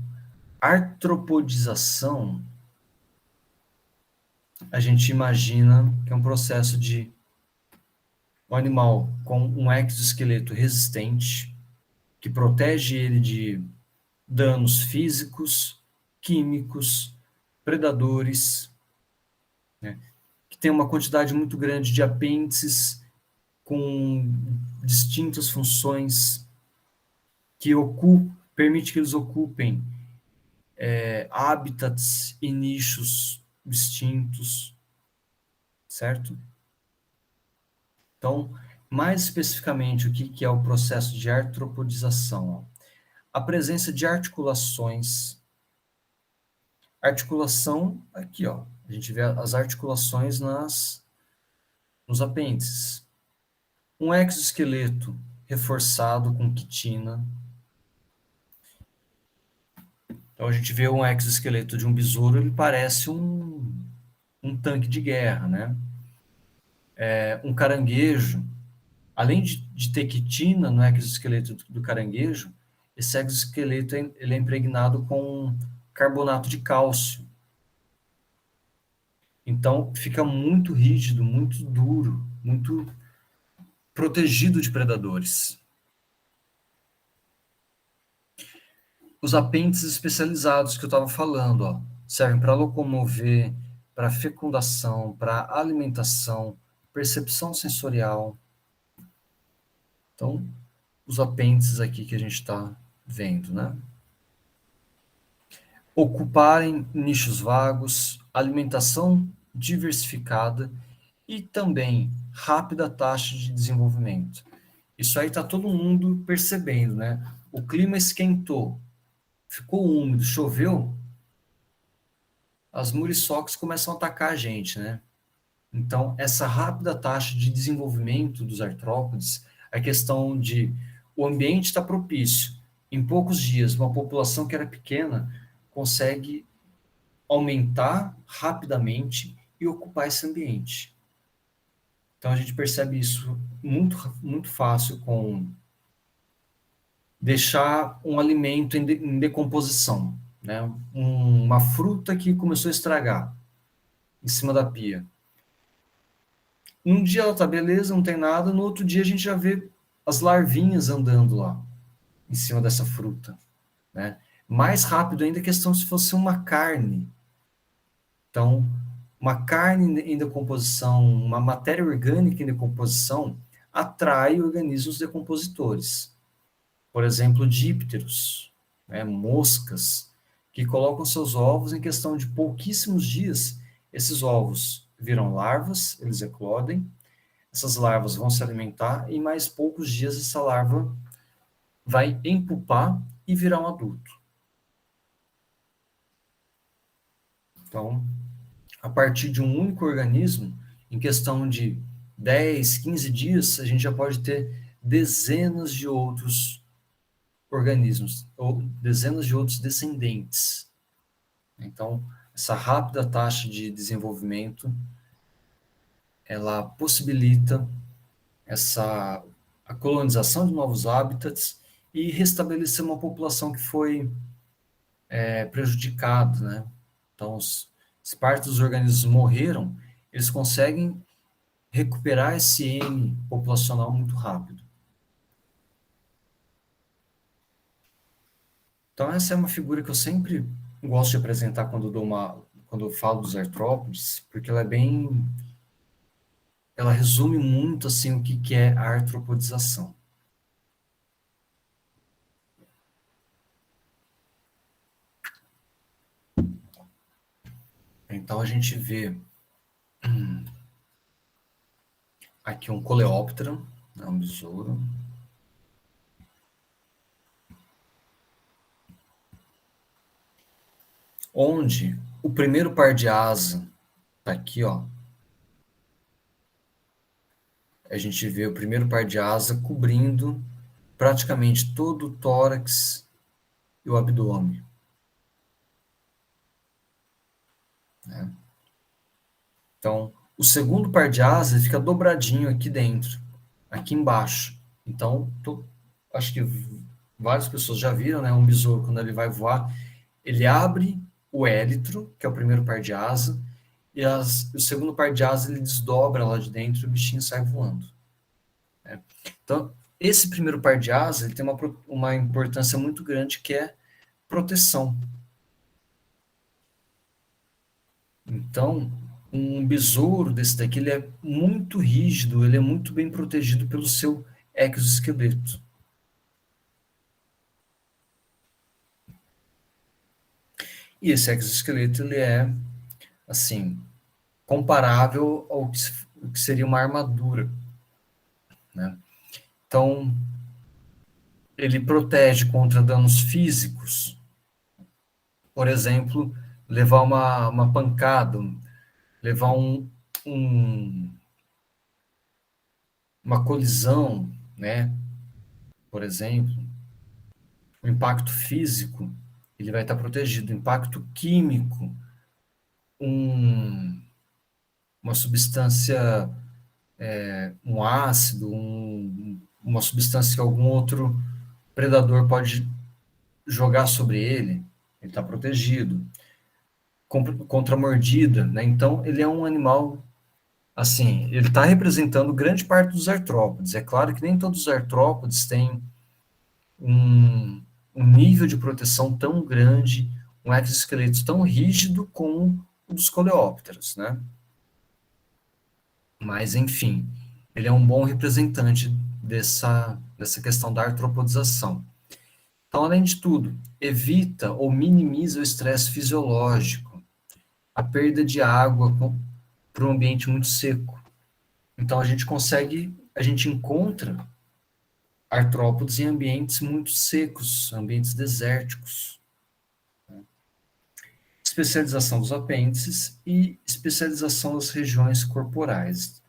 artropodização, a gente imagina que é um processo de um animal com um exoesqueleto resistente, que protege ele de danos físicos, químicos, predadores, né? Que tem uma quantidade muito grande de apêndices com distintas funções, que permite que eles ocupem hábitats e nichos distintos, certo? Então, mais especificamente, o que é o processo de artropodização? A presença de articulações. Articulação, aqui, ó, a gente vê as articulações nos apêndices. Um exoesqueleto reforçado com quitina. Então, a gente vê um exoesqueleto de um besouro, ele parece um tanque de guerra, né? Um caranguejo, além de ter quitina no exoesqueleto do caranguejo, esse exoesqueleto ele é impregnado com carbonato de cálcio. Então, fica muito rígido, muito duro, muito protegido de predadores. Os apêndices especializados que eu estava falando, ó, servem para locomover, para fecundação, para alimentação, percepção sensorial. Então, os apêndices aqui que a gente está vendo, né? Ocuparem nichos vagos, alimentação diversificada e também rápida taxa de desenvolvimento. Isso aí está todo mundo percebendo, né? O clima esquentou, ficou úmido, choveu, as muriçocas começam a atacar a gente, né? Então, essa rápida taxa de desenvolvimento dos artrópodes, a questão de o ambiente está propício. Em poucos dias, uma população que era pequena consegue aumentar rapidamente e ocupar esse ambiente. Então, a gente percebe isso muito, muito fácil com deixar um alimento em decomposição, né? Uma fruta que começou a estragar em cima da pia. Um dia ela tá beleza, não tem nada, no outro dia a gente já vê as larvinhas andando lá, em cima dessa fruta, né? Mais rápido ainda a questão se fosse uma carne. Então, uma carne em decomposição, uma matéria orgânica em decomposição, atrai organismos decompositores. Por exemplo, dípteros, né, moscas, que colocam seus ovos em questão de pouquíssimos dias. Esses ovos viram larvas, eles eclodem, essas larvas vão se alimentar e em mais poucos dias essa larva vai empupar e virar um adulto. Então, a partir de um único organismo, em questão de 10, 15 dias, a gente já pode ter dezenas de outros organismos, ou dezenas de outros descendentes. Então, essa rápida taxa de desenvolvimento, ela possibilita a colonização de novos hábitats e restabelecer uma população que foi prejudicada, né? Então, se parte dos organismos morreram, eles conseguem recuperar esse N populacional muito rápido. Então, essa é uma figura que eu sempre gosto de apresentar quando eu falo dos artrópodes, porque ela resume muito assim o que é a artropodização. Então a gente vê aqui um coleóptero, né, um besouro. onde o primeiro par de asa tá aqui, ó. A gente vê o primeiro par de asa cobrindo praticamente todo o tórax e o abdômen, né? Então, o segundo par de asas fica dobradinho aqui dentro, aqui embaixo. Então, acho que várias pessoas já viram, né? Um besouro, quando ele vai voar, ele abre o élitro, que é o primeiro par de asa, e o segundo par de asa ele desdobra lá de dentro e o bichinho sai voando, né? Então, esse primeiro par de asa ele tem uma importância muito grande, que é proteção. Então, um besouro desse daqui, ele é muito rígido, ele é muito bem protegido pelo seu exoesqueleto. E esse exoesqueleto, ele é, assim, comparável ao que seria uma armadura, né? Então, ele protege contra danos físicos, por exemplo, levar uma pancada, levar uma colisão, né? Por exemplo, o impacto físico, ele vai estar protegido. O impacto químico, uma substância, um ácido, uma substância que algum outro predador pode jogar sobre ele, ele está protegido. Contra a mordida, né? Então, ele é um animal, assim, ele está representando grande parte dos artrópodes. É claro que nem todos os artrópodes têm um, um nível de proteção tão grande, um exoesqueleto tão rígido como o dos coleópteros, né? Mas, enfim, ele é um bom representante dessa questão da artropodização. Então, além de tudo, evita ou minimiza o estresse fisiológico, a perda de água para um ambiente muito seco. Então, a gente encontra artrópodes em ambientes muito secos, ambientes desérticos. Especialização dos apêndices e especialização das regiões corporais.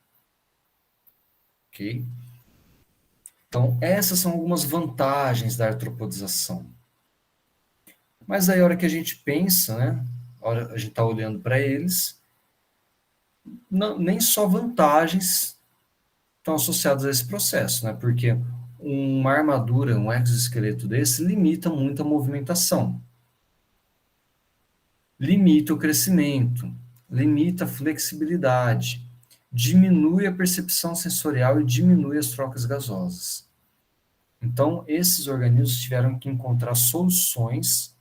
Ok? Então, essas são algumas vantagens da artropodização. Mas aí, a hora que a gente pensa, né? A hora que a gente está olhando para eles, não, nem só vantagens estão associadas a esse processo, né? Porque uma armadura, um exoesqueleto desse, limita muito a movimentação. Limita o crescimento, limita a flexibilidade, diminui a percepção sensorial e diminui as trocas gasosas. Então, esses organismos tiveram que encontrar soluções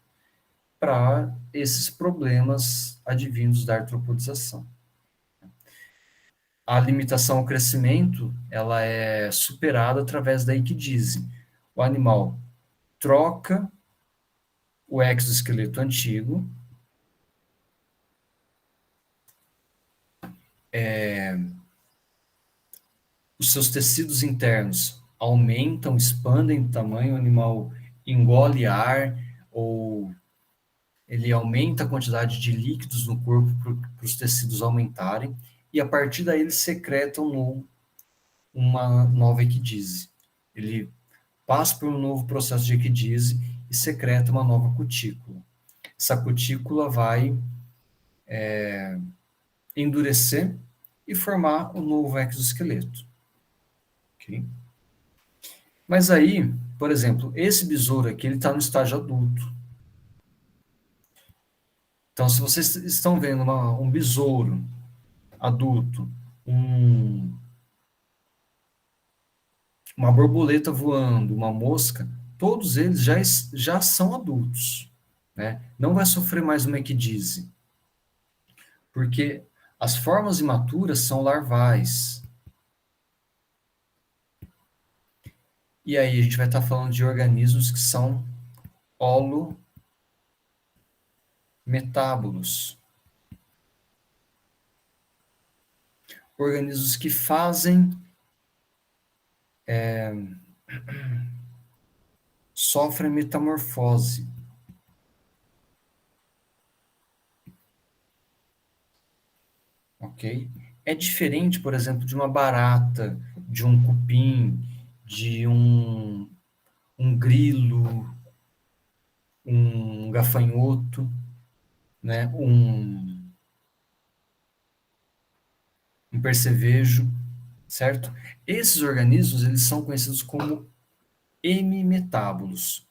para esses problemas advindos da artropodização. A limitação ao crescimento, ela é superada através da equidise. O animal troca o exoesqueleto antigo, os seus tecidos internos aumentam, expandem de tamanho, o animal engole ar, ou ele aumenta a quantidade de líquidos no corpo para os tecidos aumentarem, e a partir daí eles secretam uma nova equidise. Ele passa por um novo processo de equidise e secreta uma nova cutícula. Essa cutícula vai endurecer e formar um novo exoesqueleto. Okay? Mas aí, por exemplo, esse besouro aqui, ele está no estágio adulto. Então, se vocês estão vendo um besouro adulto, uma borboleta voando, uma mosca, todos eles já são adultos, né? Não vai sofrer mais uma equidise, porque as formas imaturas são larvais. E aí a gente vai estar falando de organismos que são holometábolos. Organismos que sofrem metamorfose. ok? É diferente, por exemplo, de uma barata, de um cupim, de um grilo, um gafanhoto, né? Um percevejo, certo? Esses organismos, eles são conhecidos como hemimetábulos,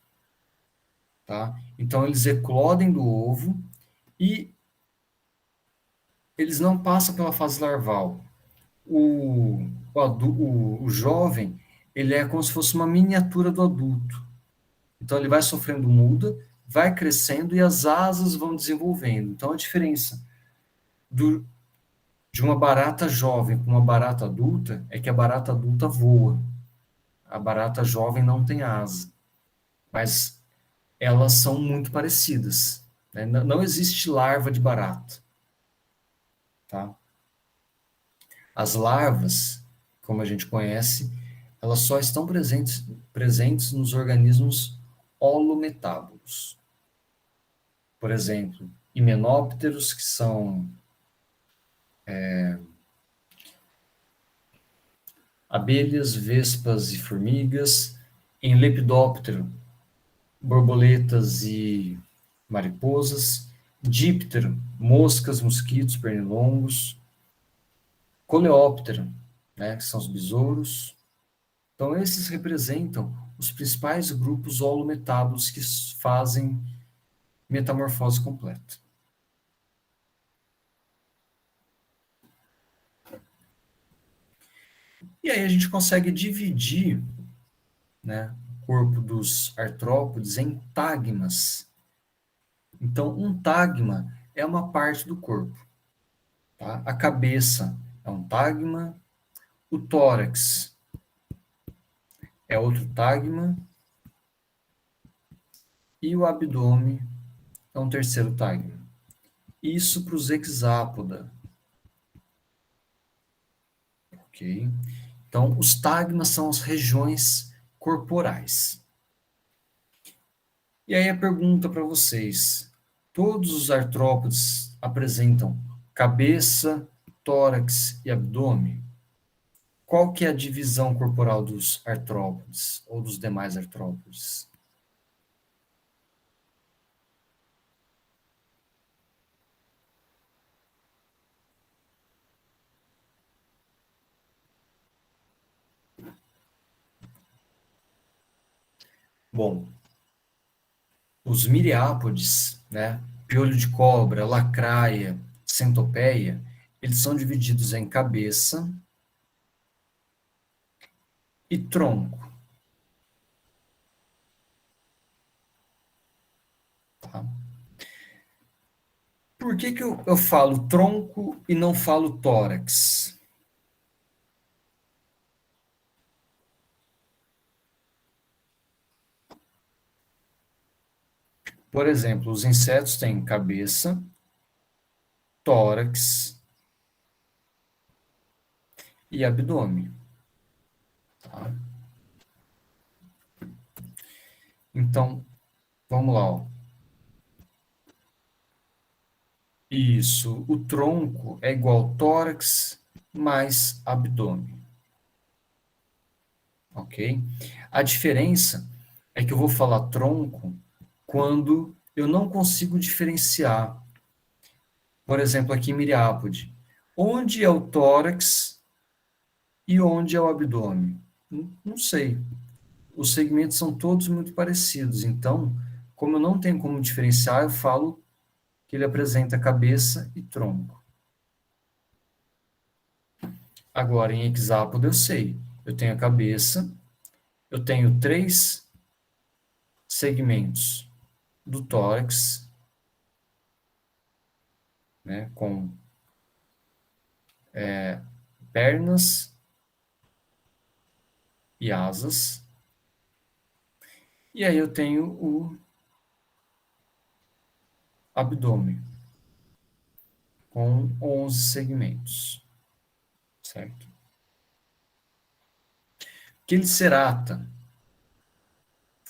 tá? Então, eles eclodem do ovo e eles não passam pela fase larval. O jovem, ele é como se fosse uma miniatura do adulto. Então, ele vai sofrendo muda, vai crescendo e as asas vão desenvolvendo. Então, a diferença de uma barata jovem para uma barata adulta é que a barata adulta voa. A barata jovem não tem asa. Mas elas são muito parecidas, né? Não existe larva de barata. Tá? As larvas, como a gente conhece, elas só estão presentes nos organismos holometábulos. Por exemplo, himenópteros, que são abelhas, vespas e formigas. Em Lepidóptero, borboletas e mariposas. Díptero, moscas, mosquitos, pernilongos. Coleóptero, né, que são os besouros. Então, esses representam os principais grupos holometábulos que fazem metamorfose completa. E aí a gente consegue dividir, né, o corpo dos artrópodes em tagmas. Então, um tagma é uma parte do corpo. Tá? A cabeça é um tagma, o tórax é outro tagma, e o abdômen é um terceiro tagma. Isso para os hexápoda. Ok? Então, os tagmas são as regiões corporais. E aí a pergunta para vocês: todos os artrópodes apresentam cabeça, tórax e abdômen? Qual que é a divisão corporal dos artrópodes ou dos demais artrópodes? Bom, os miriápodes, né, piolho de cobra, lacraia, centopeia, eles são divididos em cabeça e tronco. Tá? Por que eu falo tronco e não falo tórax? Por exemplo, os insetos têm cabeça, tórax e abdômen. Tá? Então, vamos lá. Ó. Isso, o tronco é igual tórax mais abdômen. Ok? A diferença é que eu vou falar tronco quando eu não consigo diferenciar. Por exemplo, aqui em miriápode, onde é o tórax e onde é o abdômen? Não sei. Os segmentos são todos muito parecidos, então, como eu não tenho como diferenciar, eu falo que ele apresenta cabeça e tronco. Agora, em hexápodo, eu sei. Eu tenho a cabeça, eu tenho 3 segmentos do tórax, né, com pernas e asas. E aí eu tenho o abdômen, com 11 segmentos. Certo? Quilicerata,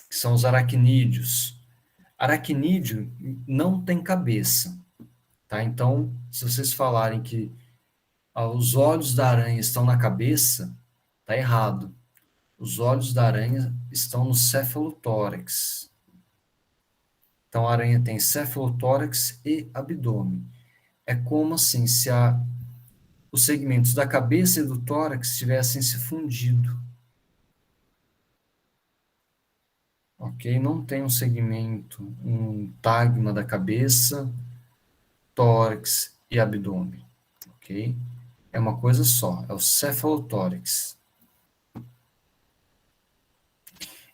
que são os aracnídeos. Aracnídeo não tem cabeça. Tá? Então, se vocês falarem que Os olhos da aranha estão na cabeça, tá errado. Os olhos da aranha estão no cefalotórax. Então, a aranha tem cefalotórax e abdômen. É como assim, se os segmentos da cabeça e do tórax tivessem se fundido. Ok? Não tem um segmento, um tagma da cabeça, tórax e abdômen. Ok? É uma coisa só, é o cefalotórax.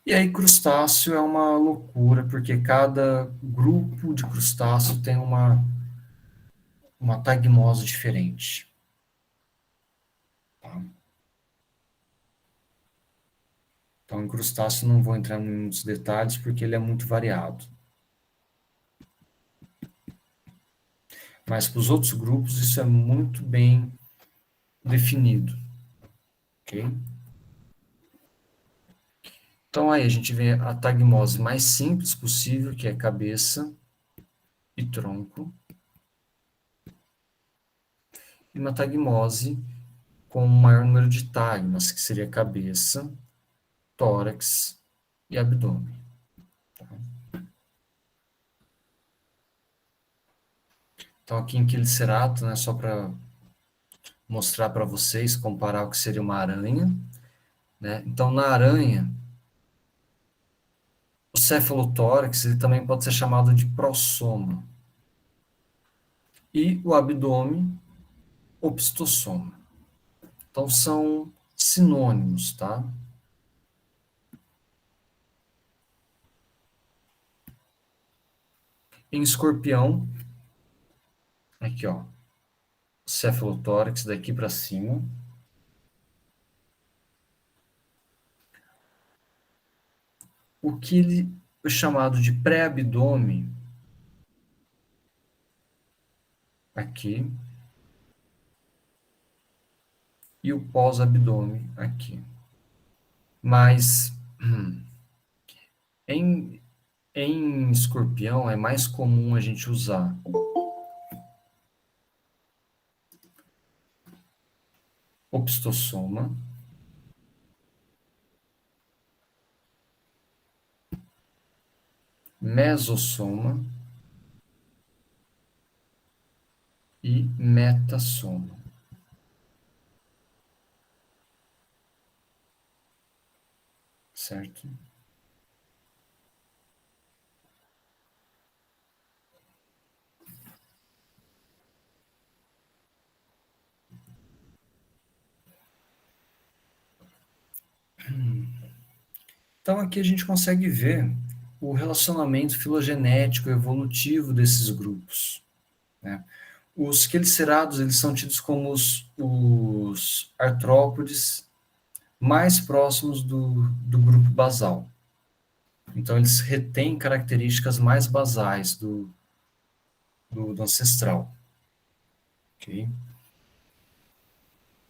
E aí, crustáceo é uma loucura, porque cada grupo de crustáceo tem uma tagmose diferente. Tá? Então, em crustáceo não vou entrar em muitos detalhes, porque ele é muito variado. Mas para os outros grupos, isso é muito bem definido. Ok? Então, aí a gente vê a tagmose mais simples possível, que é cabeça e tronco. E uma tagmose com o maior número de tagmas, que seria cabeça, tórax e abdômen. Então, aqui em Quelicerato, né, só para mostrar para vocês, comparar o que seria uma aranha. Né? Então, na aranha, o cefalotórax ele também pode ser chamado de prossoma. E o abdômen, opistosoma. Então, são sinônimos, tá? Em escorpião, aqui, ó, cefalotórax daqui para cima. O que ele é chamado de pré-abdômen, aqui, e o pós-abdômen, aqui. Mas, em escorpião, é mais comum a gente usar opistosoma, mesossoma e metasoma. Certo? Então, aqui a gente consegue ver o relacionamento filogenético evolutivo desses grupos. Né? Os quelicerados, eles são tidos como os artrópodes mais próximos do grupo basal. Então, eles retêm características mais basais do ancestral. Ok?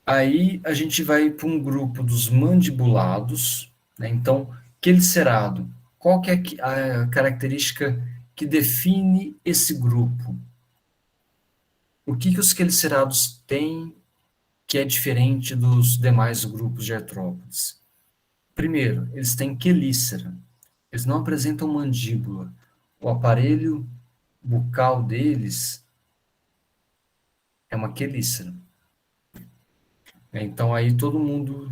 Aí, a gente vai para um grupo dos mandibulados. Né? Então, quelicerado, qual que é a característica que define esse grupo? O que os quelicerados têm que é diferente dos demais grupos de artrópodes? Primeiro, eles têm quelícera. Eles não apresentam mandíbula. O aparelho bucal deles é uma quelícera. Então, aí todo mundo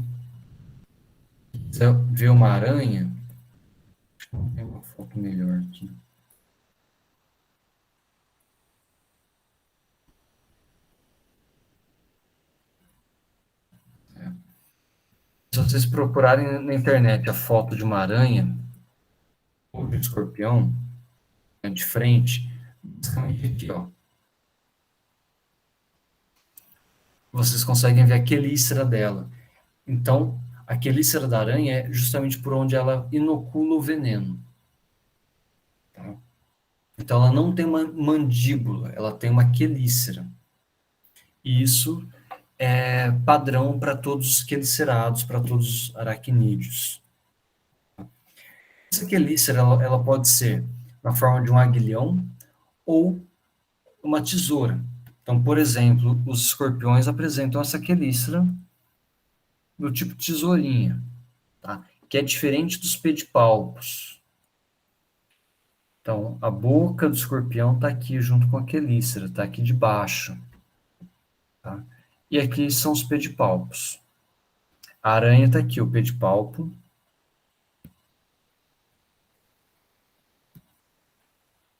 vê uma aranha. Tem uma foto melhor aqui. Se vocês procurarem na internet a foto de uma aranha ou de um escorpião, de frente, basicamente aqui, ó. Vocês conseguem ver a quelícera dela. Então, a quelícera da aranha é justamente por onde ela inocula o veneno. Tá? Então, ela não tem uma mandíbula, ela tem uma quelícera. E isso é padrão para todos os quelicerados, para todos os aracnídeos. Essa quelícera, ela pode ser na forma de um aguilhão ou uma tesoura. Então, por exemplo, os escorpiões apresentam essa quelícera do tipo tesourinha, tá? Que é diferente dos pedipalpos. Então, a boca do escorpião está aqui junto com a quelícera, está aqui debaixo. Tá? E aqui são os pedipalpos. A aranha está aqui, o pedipalpo.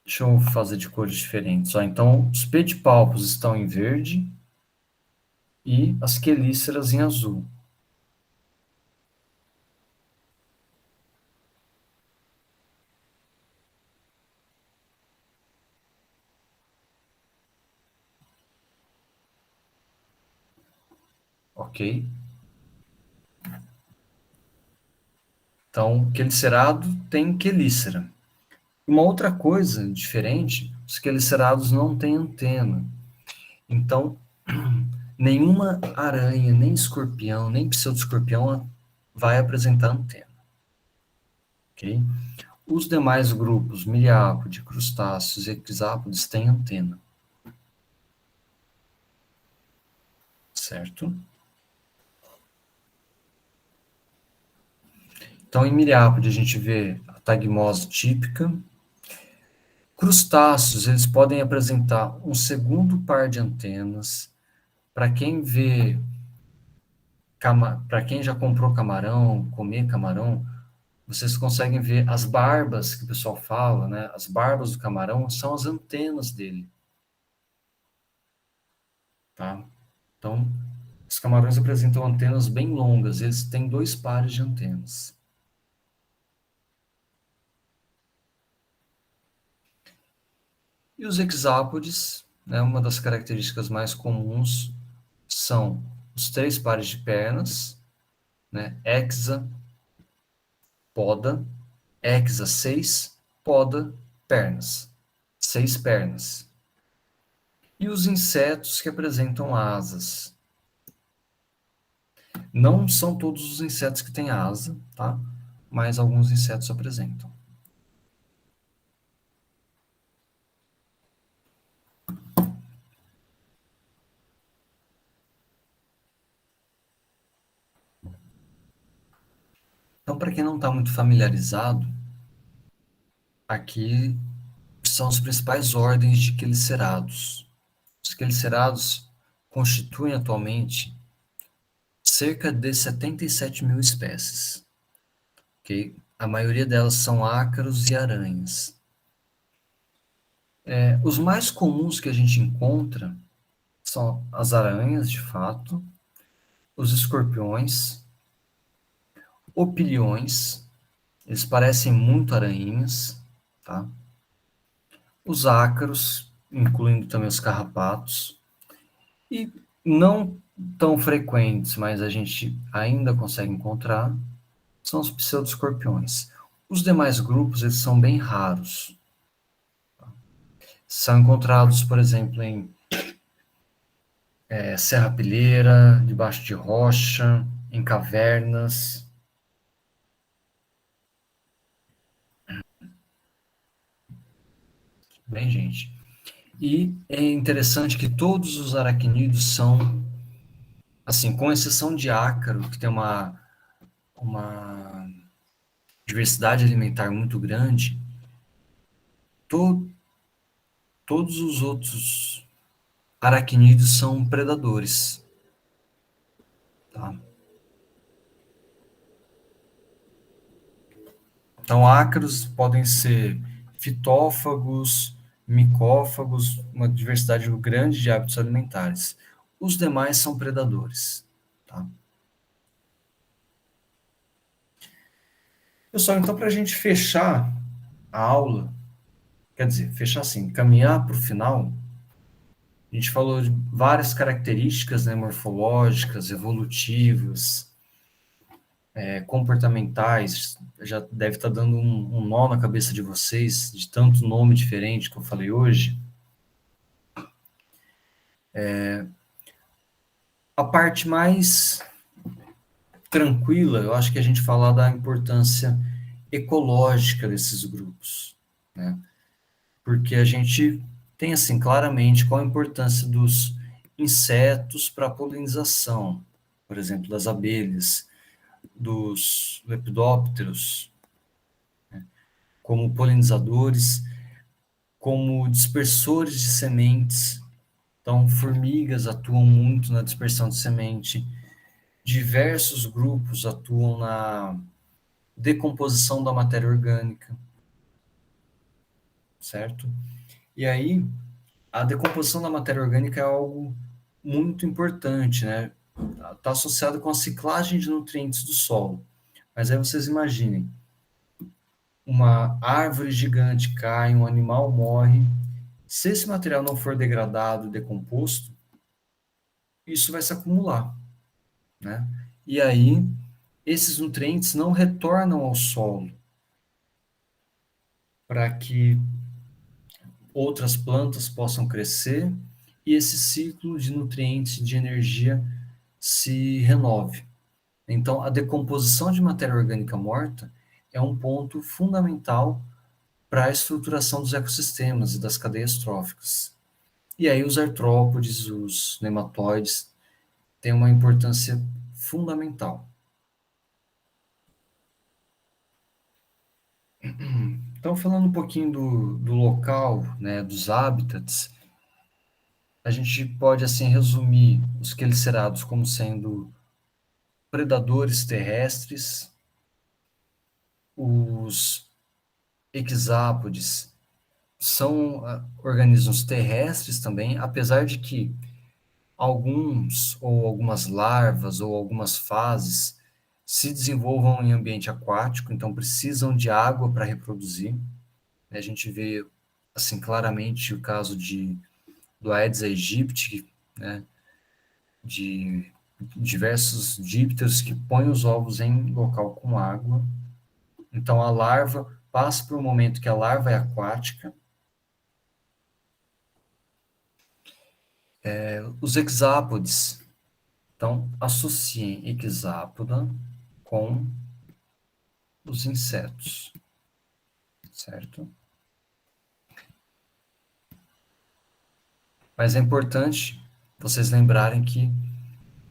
Deixa eu fazer de cores diferentes. Ó. Então, os pedipalpos estão em verde e as quelíceras em azul. Ok? Então, quelicerado tem quelícera. Uma outra coisa diferente, os quelicerados não têm antena. Então, nenhuma aranha, nem escorpião, nem pseudoescorpião vai apresentar antena. Ok? Os demais grupos, miliápode, crustáceos e equisápodes, têm antena. Certo? Então, em miliápode, a gente vê a tagmose típica. Crustáceos, eles podem apresentar um segundo par de antenas. Para quem vê, para quem já comprou camarão, comer camarão, vocês conseguem ver as barbas que o pessoal fala, né? As barbas do camarão são as antenas dele. Tá? Então, os camarões apresentam antenas bem longas, eles têm 2 pares de antenas. E os hexápodes, né, uma das características mais comuns são os 3 pares de pernas, né, hexa, poda, hexa 6, poda, pernas, 6 pernas. E os insetos que apresentam asas. Não são todos os insetos que têm asa, tá? Mas alguns insetos apresentam. Então, para quem não está muito familiarizado, aqui são as principais ordens de quelicerados. Os quelicerados constituem atualmente cerca de 77 mil espécies. Okay? A maioria delas são ácaros e aranhas. Os mais comuns que a gente encontra são as aranhas, de fato, os escorpiões, opiliões, eles parecem muito aranhinhas, tá? Os ácaros, incluindo também os carrapatos, e não tão frequentes, mas a gente ainda consegue encontrar, são os pseudoescorpiões. Os demais grupos, eles são bem raros. São encontrados, por exemplo, em serrapilheira, debaixo de rocha, em cavernas. Bem, gente. E é interessante que todos os aracnídeos são, assim, com exceção de ácaro, que tem uma diversidade alimentar muito grande, todos os outros aracnídeos são predadores. Tá? Então, ácaros podem ser fitófagos, micófagos, uma diversidade grande de hábitos alimentares. Os demais são predadores. Tá? Pessoal, então, para a gente fechar a aula, quer dizer, fechar assim, caminhar para o final, a gente falou de várias características, né, morfológicas, evolutivas, comportamentais. Já deve estar dando um nó na cabeça de vocês, de tanto nome diferente que eu falei hoje. A parte mais tranquila, eu acho que a gente falar da importância ecológica desses grupos, né? Porque a gente tem, assim, claramente qual a importância dos insetos para a polinização, por exemplo, das abelhas, dos lepidópteros, como polinizadores, como dispersores de sementes. Então, formigas atuam muito na dispersão de semente, diversos grupos atuam na decomposição da matéria orgânica, certo? E aí, a decomposição da matéria orgânica é algo muito importante, né? Está associado com a ciclagem de nutrientes do solo. Mas aí vocês imaginem, uma árvore gigante cai, um animal morre. Se esse material não for degradado, decomposto, isso vai se acumular, né? E aí, esses nutrientes não retornam ao solo para que outras plantas possam crescer e esse ciclo de nutrientes, de energia, se renove. Então, a decomposição de matéria orgânica morta é um ponto fundamental para a estruturação dos ecossistemas e das cadeias tróficas. E aí os artrópodes, os nematóides, têm uma importância fundamental. Então, falando um pouquinho do local, né, dos hábitats, a gente pode, assim, resumir os quelicerados como sendo predadores terrestres, os hexápodes são organismos terrestres também, apesar de que alguns ou algumas larvas ou algumas fases se desenvolvam em ambiente aquático, então precisam de água para reproduzir. A gente vê assim claramente o caso do Aedes aegypti, né, de diversos dípteros que põem os ovos em local com água. Então a larva passa por um momento que a larva é aquática. Os hexápodes, então associem hexápoda com os insetos, certo? Mas é importante vocês lembrarem que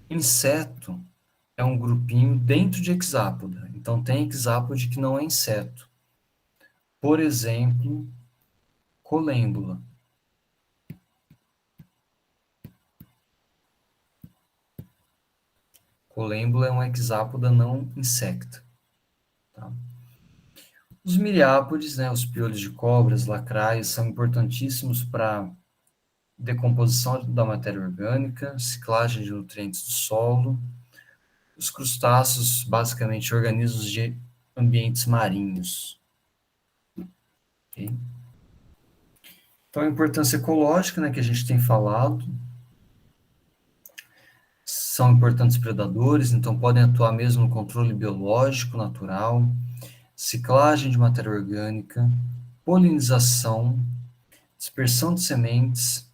inseto é um grupinho dentro de hexápoda. Então tem hexápode que não é inseto. Por exemplo, colêmbula. Colêmbula é uma hexápoda não insecta. Tá? Os miriápodes, né, os piolhos de cobras, lacraias, são importantíssimos para decomposição da matéria orgânica, ciclagem de nutrientes do solo. Os crustáceos, basicamente, organismos de ambientes marinhos. Okay? Então, a importância ecológica, né, que a gente tem falado, são importantes predadores, então podem atuar mesmo no controle biológico natural, ciclagem de matéria orgânica, polinização, dispersão de sementes,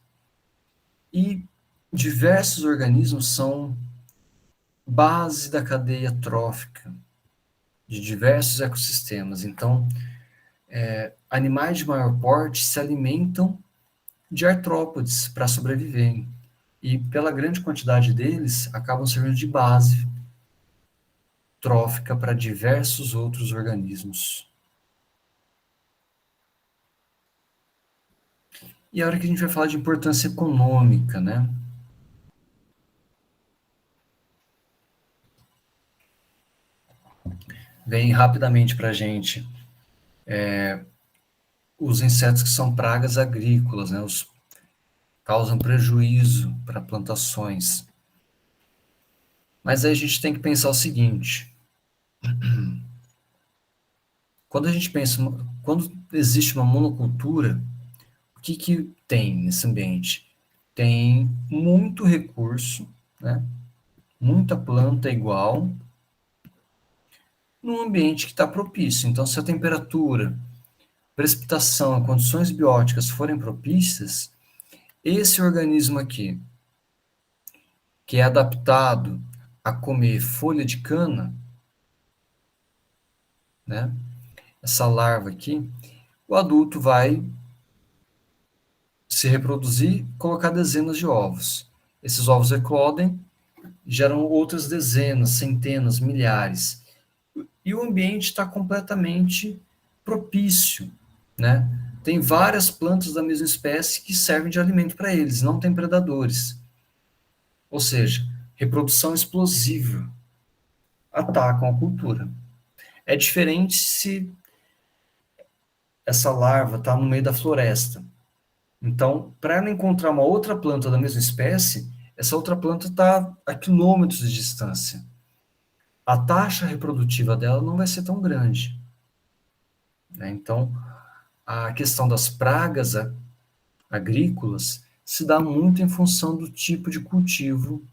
e diversos organismos são base da cadeia trófica de diversos ecossistemas. Então, animais de maior porte se alimentam de artrópodes para sobreviverem. E pela grande quantidade deles, acabam servindo de base trófica para diversos outros organismos. E a hora que a gente vai falar de importância econômica, né? Vem rapidamente para a gente os insetos que são pragas agrícolas, né? Causam prejuízo para plantações. Mas aí a gente tem que pensar o seguinte: quando existe uma monocultura, o que tem nesse ambiente? Tem muito recurso, né? Muita planta igual, num ambiente que está propício. Então, se a temperatura, precipitação, condições bióticas forem propícias, esse organismo aqui, que é adaptado a comer folha de cana, né? Essa larva aqui, o adulto vai se reproduzir, colocar dezenas de ovos. Esses ovos eclodem, geram outras dezenas, centenas, milhares. E o ambiente está completamente propício, né? Tem várias plantas da mesma espécie que servem de alimento para eles, não tem predadores. Ou seja, reprodução explosiva. Atacam a cultura. É diferente se essa larva está no meio da floresta. Então, para ela encontrar uma outra planta da mesma espécie, essa outra planta está a quilômetros de distância. A taxa reprodutiva dela não vai ser tão grande, né? Então, a questão das pragas agrícolas se dá muito em função do tipo de cultivo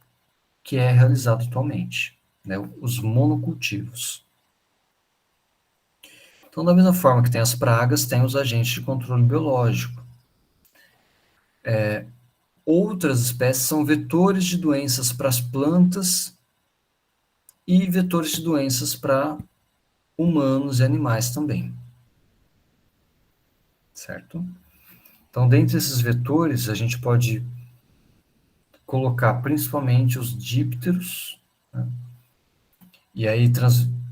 que é realizado atualmente, né? Os monocultivos. Então, da mesma forma que tem as pragas, tem os agentes de controle biológico. Outras espécies são vetores de doenças para as plantas e vetores de doenças para humanos e animais também. Certo? Então, dentre esses vetores, a gente pode colocar principalmente os dípteros, né? E aí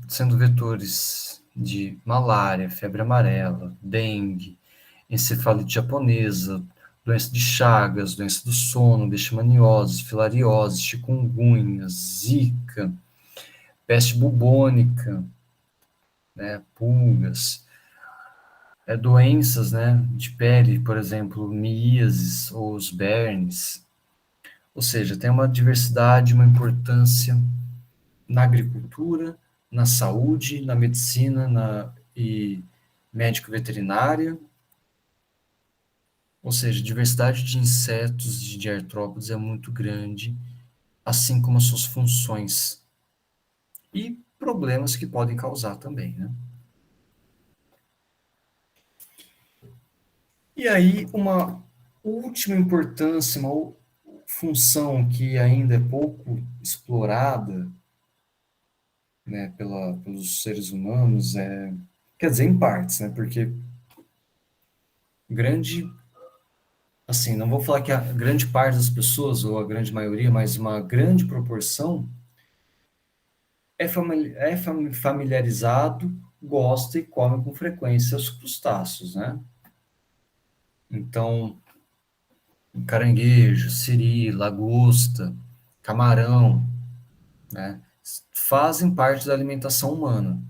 sendo vetores de malária, febre amarela, dengue, encefalite japonesa, doença de Chagas, doença do sono, leishmaniose, filariose, chikungunya, zika, peste bubônica, né, pulgas, doenças, né, de pele, por exemplo, miíases ou os bernes. Ou seja, tem uma diversidade, uma importância na agricultura, na saúde, na medicina e médico-veterinária. Ou seja, a diversidade de insetos e de artrópodes é muito grande, assim como as suas funções e problemas que podem causar também, né? E aí, uma última importância, uma função que ainda é pouco explorada, né, pelos seres humanos, quer dizer, em partes, né, porque assim, não vou falar que a grande parte das pessoas, ou a grande maioria, mas uma grande proporção, é familiarizado, gosta e come com frequência os crustáceos, né? Então, caranguejo, siri, lagosta, camarão, né, fazem parte da alimentação humana,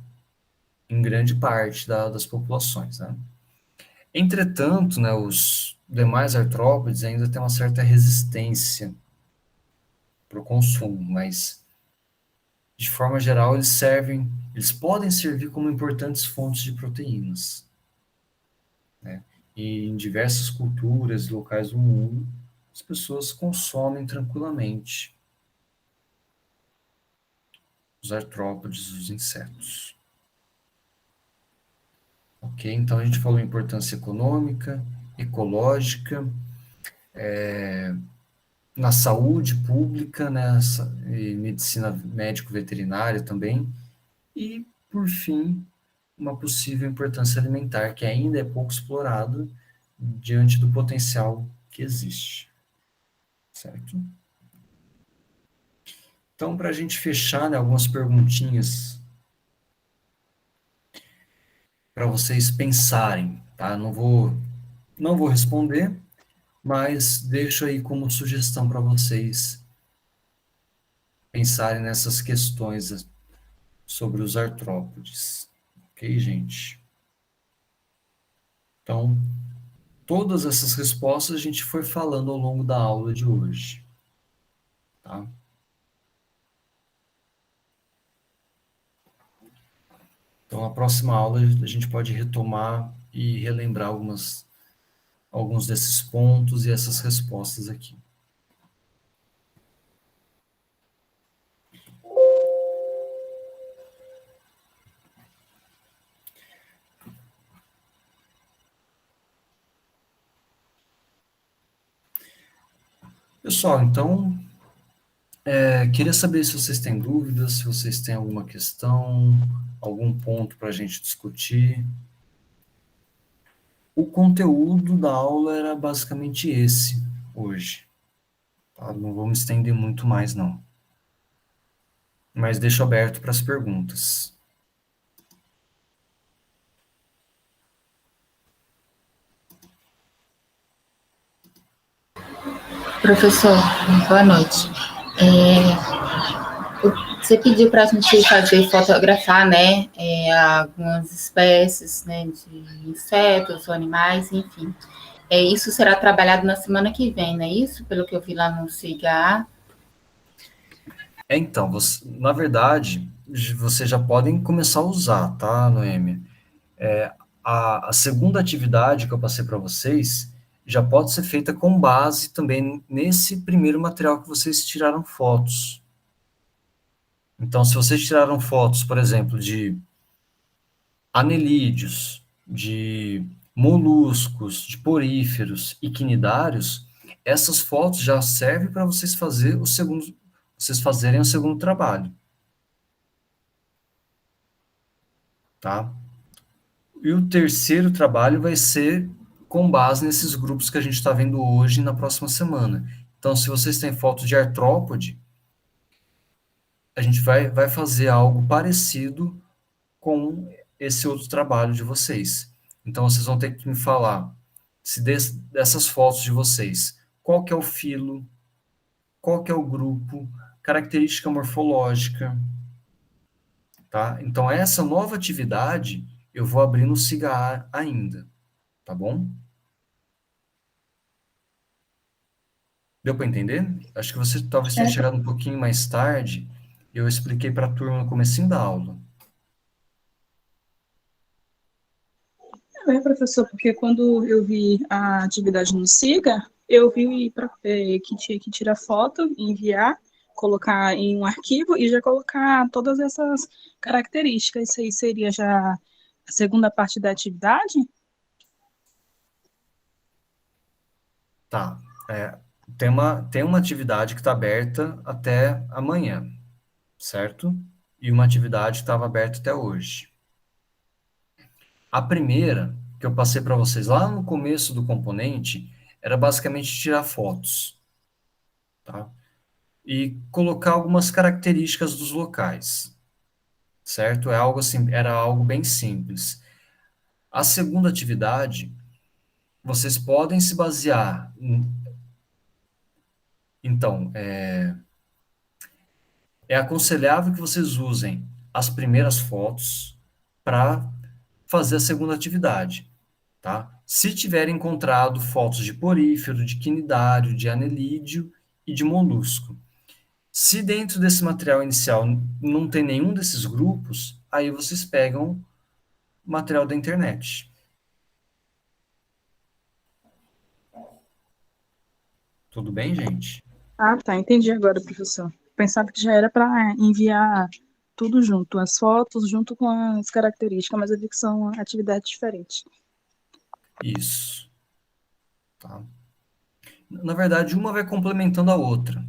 em grande parte das populações, né? Entretanto, né, os demais artrópodes ainda têm uma certa resistência para o consumo, mas de forma geral eles podem servir como importantes fontes de proteínas, né? E em diversas culturas e locais do mundo, as pessoas consomem tranquilamente os artrópodes, os insetos. Ok? Então a gente falou importância econômica, ecológica, na saúde pública, né, e medicina médico-veterinária também, e, por fim, uma possível importância alimentar, que ainda é pouco explorado diante do potencial que existe. Certo? Então, para a gente fechar, né, algumas perguntinhas para vocês pensarem, tá? Não vou responder, mas deixo aí como sugestão para vocês pensarem nessas questões sobre os artrópodes. Ok, gente? Então, todas essas respostas a gente foi falando ao longo da aula de hoje. Tá? Então, na próxima aula, a gente pode retomar e relembrar alguns desses pontos e essas respostas aqui. Pessoal, então, queria saber se vocês têm dúvidas, se vocês têm alguma questão, algum ponto para a gente discutir. O conteúdo da aula era basicamente esse hoje. Tá? Não vou me estender muito mais, não. Mas deixo aberto para as perguntas. Professor, boa noite. Você pediu para a gente fazer, fotografar, né, algumas espécies, né, de insetos ou animais, enfim. Isso será trabalhado na semana que vem, não é isso? Pelo que eu vi lá no SIGA. Então, na verdade, vocês já podem começar a usar, tá, Noêmia? A segunda atividade que eu passei para vocês já pode ser feita com base também nesse primeiro material que vocês tiraram fotos. Então, se vocês tiraram fotos, por exemplo, de anelídeos, de moluscos, de poríferos e quinidários, essas fotos já servem para vocês fazerem o segundo trabalho, tá? E o terceiro trabalho vai ser com base nesses grupos que a gente está vendo hoje e na próxima semana. Então, se vocês têm fotos de artrópode, a gente vai fazer algo parecido com esse outro trabalho de vocês. Então, vocês vão ter que me falar se dessas fotos de vocês, qual que é o filo, qual que é o grupo, característica morfológica, tá? Então, essa nova atividade eu vou abrir no SIGA ainda, tá bom? Deu para entender? Acho que você talvez tenha chegado um pouquinho mais tarde, e eu expliquei para a turma no comecinho da aula. Professor, porque quando eu vi a atividade no SIGA, eu vi que tinha que tirar foto, enviar, colocar em um arquivo e já colocar todas essas características. Isso aí seria já a segunda parte da atividade? Tá. Tem uma atividade que está aberta até amanhã, certo? E uma atividade que estava aberta até hoje. A primeira, que eu passei para vocês lá no começo do componente, era basicamente tirar fotos, tá? E colocar algumas características dos locais, certo? Era algo bem simples. A segunda atividade, vocês podem se basear. Então, é aconselhável que vocês usem as primeiras fotos para fazer a segunda atividade, tá? Se tiver encontrado fotos de porífero, de quinidário, de anelídeo e de molusco. Se dentro desse material inicial não tem nenhum desses grupos, aí vocês pegam material da internet. Tudo bem, gente? Ah, tá, entendi agora, professor. Pensava que já era para enviar tudo junto, as fotos junto com as características, mas eu vi que são atividades diferentes. Isso. Tá? Na verdade, uma vai complementando a outra.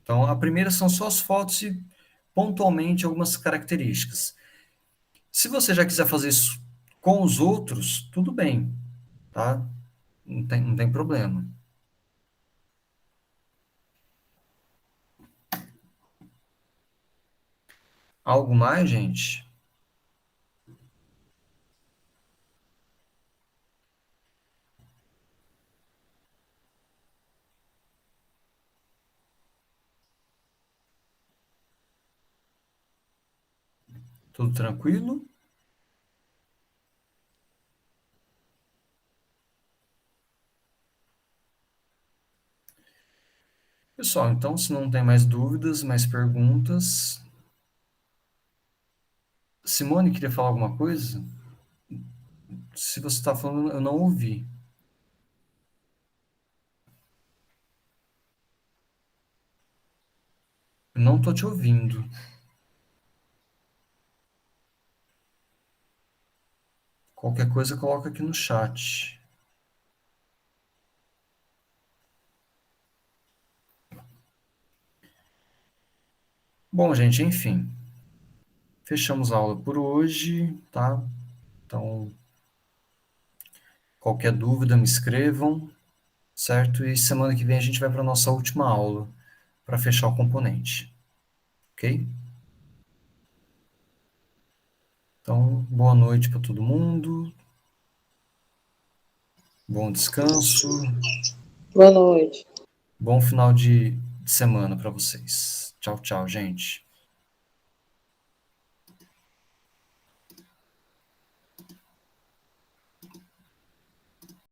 Então, a primeira são só as fotos e pontualmente algumas características. Se você já quiser fazer isso com os outros, tudo bem, tá? Não tem problema. Algo mais, gente? Tudo tranquilo? Pessoal, então, se não tem mais dúvidas, mais perguntas. Simone, queria falar alguma coisa? Se você está falando, eu não ouvi. Eu não estou te ouvindo. Qualquer coisa, coloca aqui no chat. Bom, gente, enfim. Fechamos a aula por hoje, tá? Então, Qualquer dúvida, me escrevam, certo? E semana que vem a gente vai para a nossa última aula para fechar o componente, ok? Então, boa noite para todo mundo. Bom descanso. Boa noite. Bom final de semana para vocês. Tchau, tchau, gente.